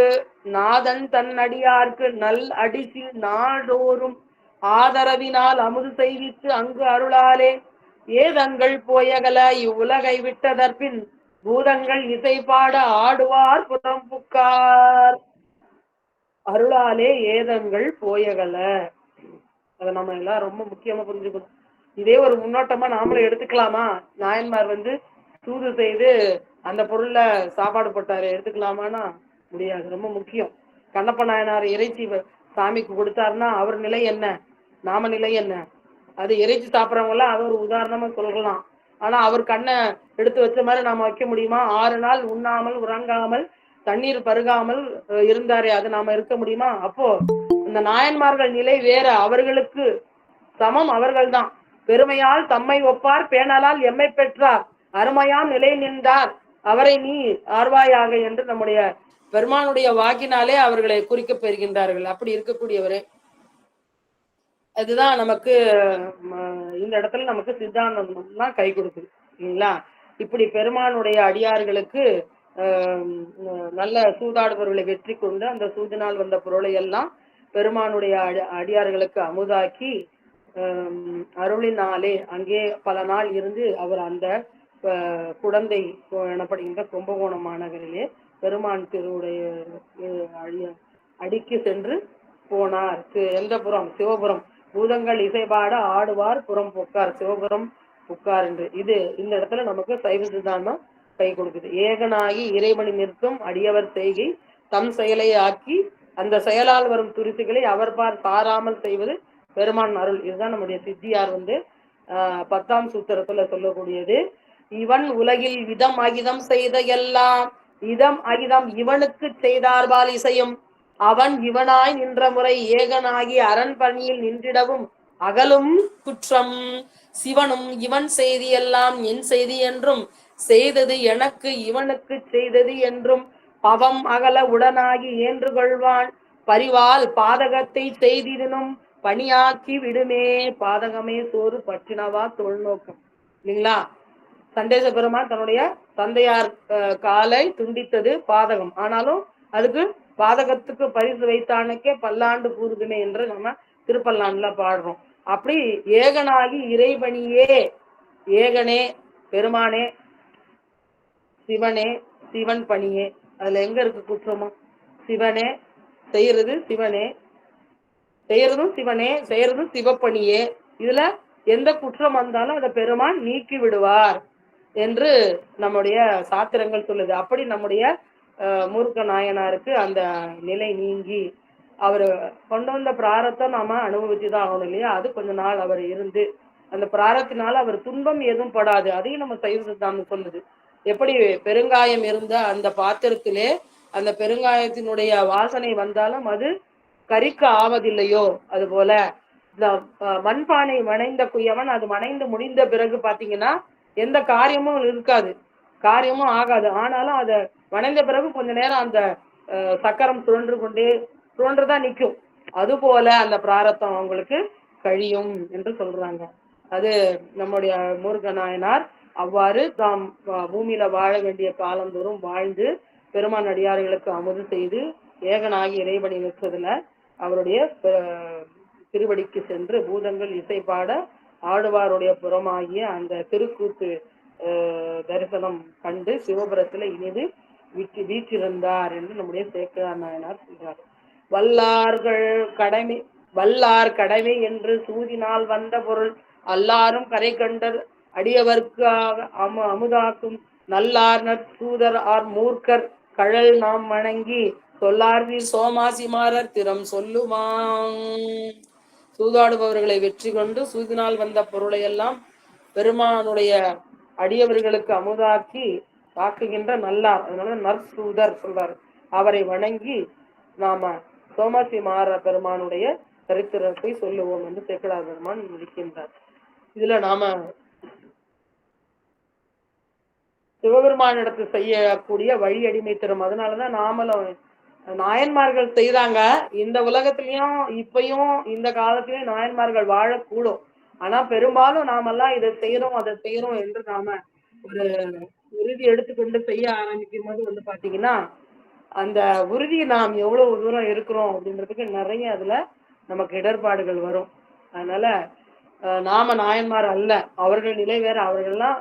Speaker 1: நாதன் தன் அடியார்க்கு நல் அடிசி நாடோறும் ஆதரவினால் அமுது செய்வித்து அங்கு அருளாலே ஏதங்கள் போயகல இவ்வுலகை விட்டதற்பின் பூதங்கள் இசை பாட ஆடுவார் புறம் புக்கார். அருளாலே ஏதங்கள் போயகல. அதை நம்ம எல்லாம் ரொம்ப முக்கியமா புரிஞ்சுக்கணும். இதே ஒரு முன்னோட்டமா நாமளும் எடுத்துக்கலாமா? நாயன்மார் வந்து சூது செய்து அந்த பொருள்ல சாப்பாடு போட்டாரு, எடுத்துக்கலாமான்னா முடியாது. ரொம்ப முக்கியம். கண்ணப்ப நாயனார் இறைச்சி சாமிக்கு கொடுத்தாருன்னா அவர் நிலை என்ன, நாம நிலை என்ன? அது இறைச்சி சாப்பிட்றவங்க எல்லாம் அது ஒரு உதாரணமா சொல்லலாம். ஆனா அவர் கண்ணை எடுத்து வச்ச மாதிரி நாம வைக்க முடியுமா? 6 நாள் உண்ணாமல் உறங்காமல் தண்ணீர் பருகாமல் இருந்தாரே, அது நாம இருக்க முடியுமா? அப்போ இந்த நாயன்மார்கள் நிலை வேற. அவர்களுக்கு சமம் அவர்கள்தான். பெருமையால் தம்மை ஒப்பார் பேணலால் எம்மை பெற்றார் அருமையாம் நிலை நின்றார் அவரை நீ ஆர்வாயாக என்று நம்முடைய பெருமானுடைய வாக்கினாலே அவர்களை குறிக்க பெறுகின்றார்கள். அப்படி இருக்கக்கூடியவரே. அதுதான் நமக்கு இந்த இடத்துல நமக்கு சித்தாந்தம்லாம் கை கொடுக்குது இல்லைங்களா? இப்படி பெருமானுடைய அடியார்களுக்கு நல்ல சூதாடுபவர்களை வெற்றி கொண்டு அந்த சூதினால் வந்த பொருளை எல்லாம் பெருமானுடைய அடியார்களுக்கு அமுதாக்கி அருளினாலே அங்கே பல நாள் இருந்து அவர் அந்த குடந்தை எனப்படுகின்ற கும்பகோணம் மாநகரிலே பெருமான் திருவுடைய அடிக்கு சென்று போனார். எந்த புறம்? சிவபுரம். பூதங்கள் இசைபாட ஆடுவார் புறம் புக்கார், சிவபுரம் புக்கார் என்று. இது இந்த இடத்துல நமக்கு சைவ சித்தாந்தம் கை கொடுக்குது. ஏகனாகி இறைவனி நிற்கும் அடியவர் செய்கை தம் செயலை ஆக்கி அந்த செயலால் வரும் துரிசுகளை அவர் பாராமல் செய்வது பெருமான் அருள். இதுதான் நம்முடைய சித்தியார் வந்து 10ஆம் சூத்திரத்துல சொல்லக்கூடியது. இவன் உலகில் இதம் அகிதம் செய்த எல்லாம் இதம் அகிதம் இவனுக்கு செய்தார்பால் இசையும் அவன் இவனாய் நின்ற முறை ஏகனாகி அரண் பணியில் நின்றிடவும் அகலும் குற்றம். சிவனும் இவன் செய்தி எல்லாம் என் செய்தி என்றும் செய்தது எனக்கு இவனுக்கு செய்தது என்றும் பவம் அகல உடனாகி ஏன்று கொள்வான் பரிவால் பாதகத்தை செய்திடனும் பணியாக்கி விடுமே. பாதகமே சோறு பற்றினவா தொல்நோக்கம் இல்லைங்களா? சண்டேச பெருமான் தன்னுடைய தந்தையார் காலை துண்டித்தது பாதகம். ஆனாலும் அதுக்கு பாதகத்துக்கு பரிசு வைத்தானுக்கே பல்லாண்டு கூறுதுமே என்று நம்ம திருப்பல்லாண்டுல பாடுறோம். அப்படி ஏகனாகி இறைவனியே, ஏகனே பெருமானே, சிவனே சிவன் பணியே. அதுல எங்க இருக்கு குற்றமோ? சிவனே செய்யறது, சிவனே செய்யறதும், சிவனே செய்யறதும் சிவப்பணியே. இதுல எந்த குற்றம் வந்தாலும் அதை பெருமான் நீக்கி விடுவார் என்று நம்முடைய சாத்திரங்கள் சொல்லுது. அப்படி நம்முடைய மூர்க்க நாயனாருக்கு அந்த நிலை நீங்கி அவர் கொண்டு வந்த பிராரத்தை நாம அனுபவிச்சுதான் ஆகணும் இல்லையா? அது கொஞ்ச நாள் அவர் இருந்து அந்த பிராரத்தினால அவர் துன்பம் எதுவும் படாது. அதையும் நம்ம சைவ சித்தாந்தம் சொல்லுது. எப்படி பெருங்காயம் இருந்த அந்த பாத்திரத்திலே அந்த பெருங்காயத்தினுடைய வாசனை வந்தாலும் அது கரிக்க ஆவதில்லையோ, அது போல இந்த மண்பானை மனைந்த குயவன் அது மனைந்து முடிந்த பிறகு பாத்தீங்கன்னா எந்த காரியமும் இருக்காது, காரியமும் ஆகாது. ஆனாலும் அதை வணைந்த பிறகு கொஞ்ச நேரம் அந்த சக்கரம் சுழன்றுதான் நிற்கும். அது போல அந்த பிராரத்தம் அவங்களுக்கு கழியும் என்று சொல்றாங்க. அது நம்முடைய முருக நாயனார் அவ்வாறு தாம் பூமியில வாழ வேண்டிய காலந்தோறும் வாழ்ந்து பெருமான் அடியார்களுக்கு அமுது செய்து ஏகனாகி இறைவனை நிற்கிறதுல அவருடைய திருவடிக்கு சென்று பூதங்கள் இசைப்பாட ஆடுவாருடைய புறமாகிய அந்த திருக்கூத்து தரிசனம் கண்டு சிவபுரத்துல இனிது வீற்றிருந்தார் என்று நம்முடைய சேக்கிழார் நாயனார் சொல்றார். வல்லார் கடமை என்று சூதினால் வந்த பொருள் அல்லாரும் கரை கண்டர் அடியவர்க்காக அமுதாக்கும் நல்லார் நற்சூதர் ஆர் மூர்க்கர் கழல் நாம் வணங்கி சொல்லார்வி சோமாசிமாரர் திறம் சொல்லுமாங். சூதாடுபவர்களை வெற்றி கொண்டு சூதினால் வந்த பொருளை எல்லாம் பெருமானுடைய அடியவர்களுக்கு அமுதாக்கி தாக்குகின்ற நல்லார், அதனால நற்சூதர் சொல்றார். அவரை வணங்கி நாம சோமாசி மாற பெருமானுடைய சரித்திரத்தை சொல்லுவோம் என்று சேக்கிழார் பெருமான் முடிக்கின்றார். இதுல நாம சிவபெருமானிடத்து செய்யக்கூடிய வழி அடிமைத்தனம். அதனாலதான் நாமளும் நாயன்மார்கள் செய்தாங்க. இந்த உலகத்திலயும் இப்பயும் இந்த காலத்திலயும் நாயன்மார்கள் வாழக்கூடும். ஆனா பெரும்பாலும் நாமெல்லாம் இதை செய்யறோம் அதை செய்யறோம் என்று நாம ஒரு உறுதி எடுத்துக்கொண்டு செய்ய ஆரம்பிக்கும் போது பாத்தீங்கன்னா அந்த உறுதி நாம் எவ்வளவு தூரம் இருக்கிறோம் அப்படின்றதுக்கு நிறைய அதுல நமக்கு இடர்பாடுகள் வரும். அதனால நாம நாயன்மார் அல்ல, அவர்கள் நிலை வேற. அவர்கள்லாம்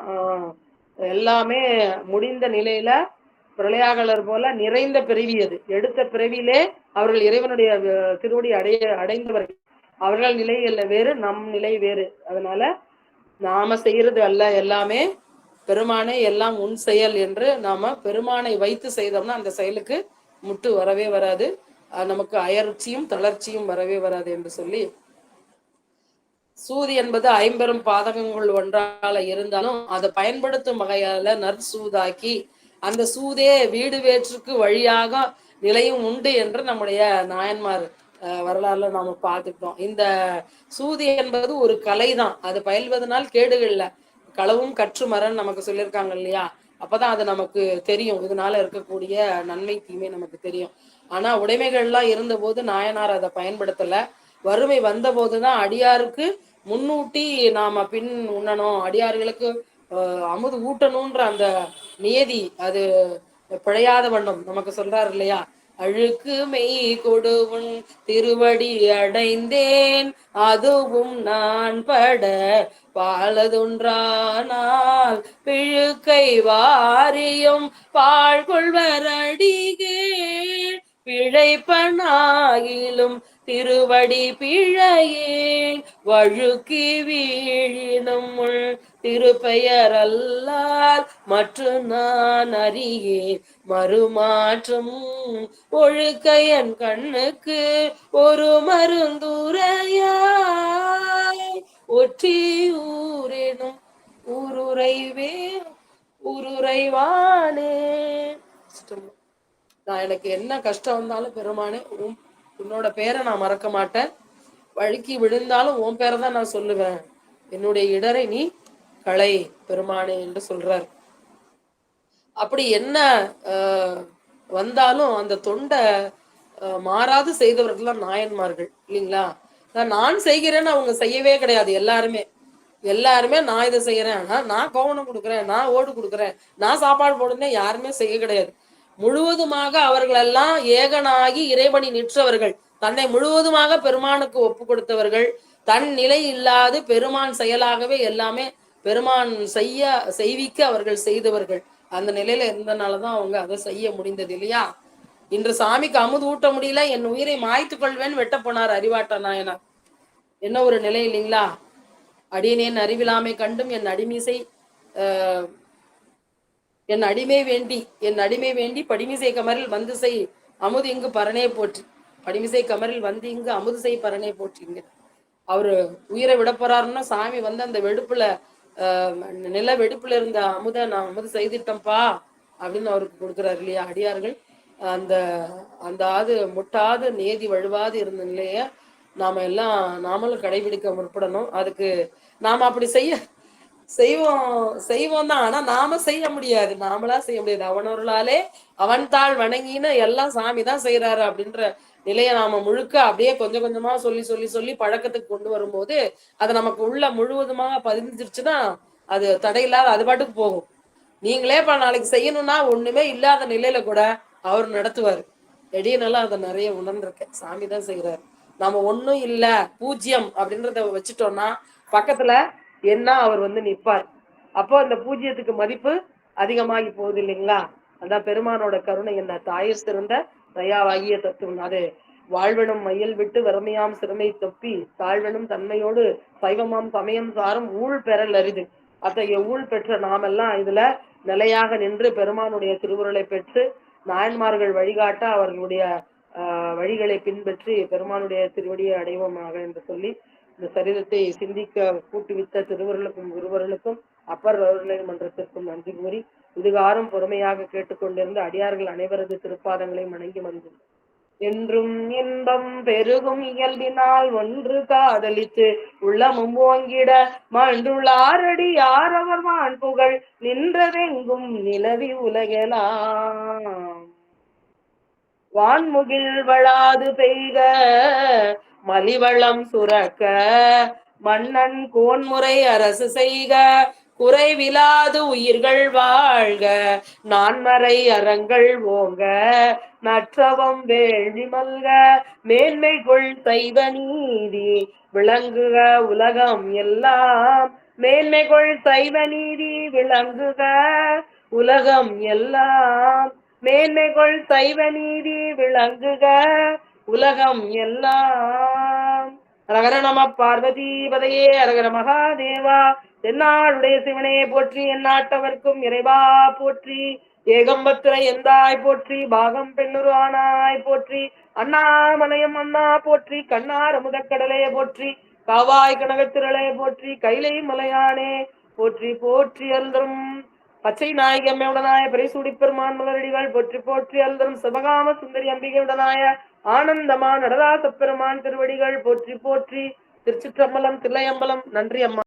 Speaker 1: எல்லாமே முடிந்த நிலையில பிரளயாகலர் போல நிறைந்த பிறவி, அது எடுத்த பிறவியிலே அவர்கள் இறைவனுடைய திருவடி அடைந்தவர்கள். அவர்கள் நிலை அல்ல வேறு, நம் நிலை வேறு. அதனால நாம செய்யறது அல்ல, எல்லாமே பெருமானை, எல்லாம் உன் செயல் என்று நாம பெருமானை வைத்து செய்தோம்னா அந்த செயலுக்கு முட்டு வரவே வராது, நமக்கு அயற்சியும் தளர்ச்சியும் வரவே வராது என்று சொல்லி, சூது என்பது ஐம்பெரும் பாதகங்கள் ஒன்றால இருந்தாலும் அதை பயன்படுத்தும் வகையால நற்சூதாக்கி அந்த சூதே வீடு வேற்றுக்கு வழியாக நிலையும் உண்டு என்று நம்முடைய நாயன்மார் வரலாறுல நாம பார்த்துட்டோம். இந்த சூதி என்பது ஒரு கலை தான், அது பயில்வதனால் கேடுகள் இல்ல, களவும் கற்று மரன் நமக்கு சொல்லியிருக்காங்க இல்லையா. அப்பதான் அது நமக்கு தெரியும், இதனால இருக்கக்கூடிய நன்மை தீமை நமக்கு தெரியும். ஆனா உடைமைகள்லாம் இருந்த போது நாயனார் அதை பயன்படுத்தல. வறுமை வந்த போதுதான் அடியாருக்கு முன்னூட்டி நாம பின் உண்ணணும், அடியார்களுக்கு அமுது ஊட்டணும்ன்ற அந்த நியதி அது பிழையாத வண்ணம் நமக்கு சொல்றாரு இல்லையா. அழுக்கு மெய் கொடுவுன் திருவடி அடைந்தேன் அதுவும் நான் பட பாலதுன்றானால் பிழுக்கை வாரியும் பாழ்கொள்வரடிகே பிழைப்பனாகிலும் திருவடி பிழையேன் வழுக்கி வீழினும் திருப்பெயர் அல்லால் மற்றும் நான் அறியேன் மறுமாற்றம் ஒழுக்கையன் கண்ணுக்கு ஒரு மருந்துரையாய் ஒற்றி ஊரெனும் ஊருரைவே ஊருரைவானே. நான் எனக்கு என்ன கஷ்டம் வந்தாலும் பெருமானே உன்னோட பேரை நான் மறக்க மாட்டேன், வழுக்கி விழுந்தாலும் உன் பேரை தான் நான் சொல்லுவேன், என்னுடைய இடரை நீ களை பெருமானே என்று சொல்றார். அப்படி என்ன வந்தாலும் அந்த தொண்டை மாறாது செய்தவர்கள் நாயன்மார்கள் இல்லைங்களா. நான் செய்கிறேன்னு அவங்க செய்யவே கிடையாது. எல்லாருமே நான் இதை செய்யறேன், நான் கோவணம் கொடுக்குறேன், நான் ஓடு கொடுக்குறேன், நான் சாப்பாடு போடுறேன், யாருமே செய்ய கிடையாது. முழுவதுமாக அவர்களெல்லாம் ஏகனாகி இறைவனி நிற்றவர்கள், தன்னை முழுவதுமாக பெருமானுக்கு ஒப்பு கொடுத்தவர்கள், தன் நிலை இல்லாது பெருமான் செயலாகவே எல்லாமே பெருமான் செய்விக்க அவர்கள் செய்தவர்கள். அந்த நிலையில இருந்தனாலதான் அவங்க அதை செய்ய முடிந்தது இல்லையா. இன்று சாமிக்கு அமுது ஊட்ட முடியல, என் உயிரை மாய்த்து கொள்வேன் வெட்ட போனார் அறிவாட்ட நாயனார். என்ன ஒரு நிலை இல்லைங்களா. அடியேன் அறிவிலாமை கண்டும் என் அடிமிசை என் அடிமை வேண்டி படிமிசை கமரில் வந்து செய் அமுது இங்கு பரணே போற்றி, படிமிசை கமரில் வந்து இங்கு அமுது செய் பரணே போற்றிங்க. அவரு உயிரை விட போறாருன்னா சாமி வந்து அந்த வெடுப்புல நில வெடுப்புல இருந்த அமுத நான் அமுது செய்துட்டேன்ப்பா அப்படின்னு அவருக்கு கொடுக்குறாரு இல்லையா. அடியார்கள் அந்த அந்த முட்டாது நேதி வழுவாது இருந்த நிலைய நாமளும் கடைபிடிக்க முற்படணும். அதுக்கு நாம அப்படி செய்வோம் தான், ஆனா நாம செய்ய முடியாது, நாமளா செய்ய முடியாது. அவனொருளாலே அவன் தாள் வணங்கின்னு எல்லாம் சாமி தான் செய்யறாரு அப்படின்ற நிலைய நாம முழுக்க அப்படியே கொஞ்சம் கொஞ்சமா சொல்லி சொல்லி சொல்லி பழக்கத்துக்கு கொண்டு வரும்போது அது நமக்கு உள்ள முழுவதுமாக பதிஞ்சிருச்சுன்னா அது தடையில்லாத அது பாட்டுக்கு போகும். நீங்களே நாளைக்கு செய்யணும்னா ஒண்ணுமே இல்லாத நிலையில கூட அவர் நடத்துவாரு. எடியனெல்லாம் அதை நிறைய உணர்ந்திருக்கேன். சாமி தான் செய்யறாரு. நாம ஒண்ணும் இல்ல பூஜ்யம் அப்படின்றத வச்சுட்டோம்னா பக்கத்துல என்ன அவர் வந்து நிற்பார். அப்போ அந்த பூஜ்யத்துக்கு மதிப்பு அதிகமாகி போகுது இல்லைங்களா. அதான் பெருமானோட கருணை என்ன, தாயிற் சிறந்த தயாவாகிய தத்துவம். அது வாழ்வெனும் மையல் விட்டு வறுமையாம் சிறுமை தொப்பி தாழ்வெனும் தன்மையோடு சைவமாம் சமயம் சாரும் ஊழ் பெறல் அரிது. அத்தகைய ஊழ் பெற்ற நாமெல்லாம் இதுல நிலையாக நின்று பெருமானுடைய திருவுருளை பெற்று நாயன்மார்கள் வழிகாட்ட அவர்களுடைய வழிகளை பின்பற்றி பெருமானுடைய திருவடியை அடைவோமாக என்று சொல்லி இந்த சரிதத்தை சிந்திக்க கூட்டுவித்த திருவருளுக்கும் குருவர்களுக்கும் அப்பர் மன்றத்திற்கும் நன்றி கூறி இதுகாரும் பொறுமையாக கேட்டுக்கொண்டிருந்த அடியார்கள் அனைவரது திருப்பாதங்களை வணங்கி மகிழ்ந்தோம். என்றும் இன்பம் பெருகும் இயல்பினால் ஒன்று காதலித்து உள்ளமும் ஓங்கிட மண்டுள்ளாரடி யாரவர் வான் புகழ் நின்றதெங்கும் நிலவி உலகெலாம் வான்முகில் வளாது பெய்க மலிவளம் சுரக்க மன்னன் கோன்முறை அரசு செய்க குறைவிலாது உயிர்கள் வாழ்க நான்மறை அறங்கள் ஓங்க நற்றவம் வேள்வி மல்க மேன்மை கொள் தெய்வ நீதி விளங்குக உலகம் எல்லாம் மேன்மை கொள் தெய்வ நீதி விளங்குக உலகம் எல்லாம் மேன்மை கொள் தெய்வ நீதி விளங்குக உலகம் எல்லாம். அரகர நம பார்வதி பதையே அரகர மகாதேவா. தென்னாடுடைய சிவனே போற்றி, எந்நாட்டவர்க்கும் இறைவா போற்றி. ஏகம்பத்திர எந்தாய் போற்றி, பாகம் பெண்ணுரு ஆனாய் போற்றி. அண்ணாமலையம் அண்ணா போற்றி, கண்ணார் அமுதக்கடலே போற்றி. காவாய் கனகத்திரளே போற்றி, கைலை மலையானே போற்றி போற்றி. அல்தரும் பச்சை நாயகம்மையுடனாய பிறைசூடி பெருமான் மலரடிகள் போற்றி போற்றி. அல்தரும் சிவகாம சுந்தரி அம்பிகையுடனாய ஆனந்தமா நடராச பெருமான் திருவடிகள் போற்றி போற்றி. திருச்சிற்றம்பலம், தில்லையம்பலம். நன்றி அம்மா.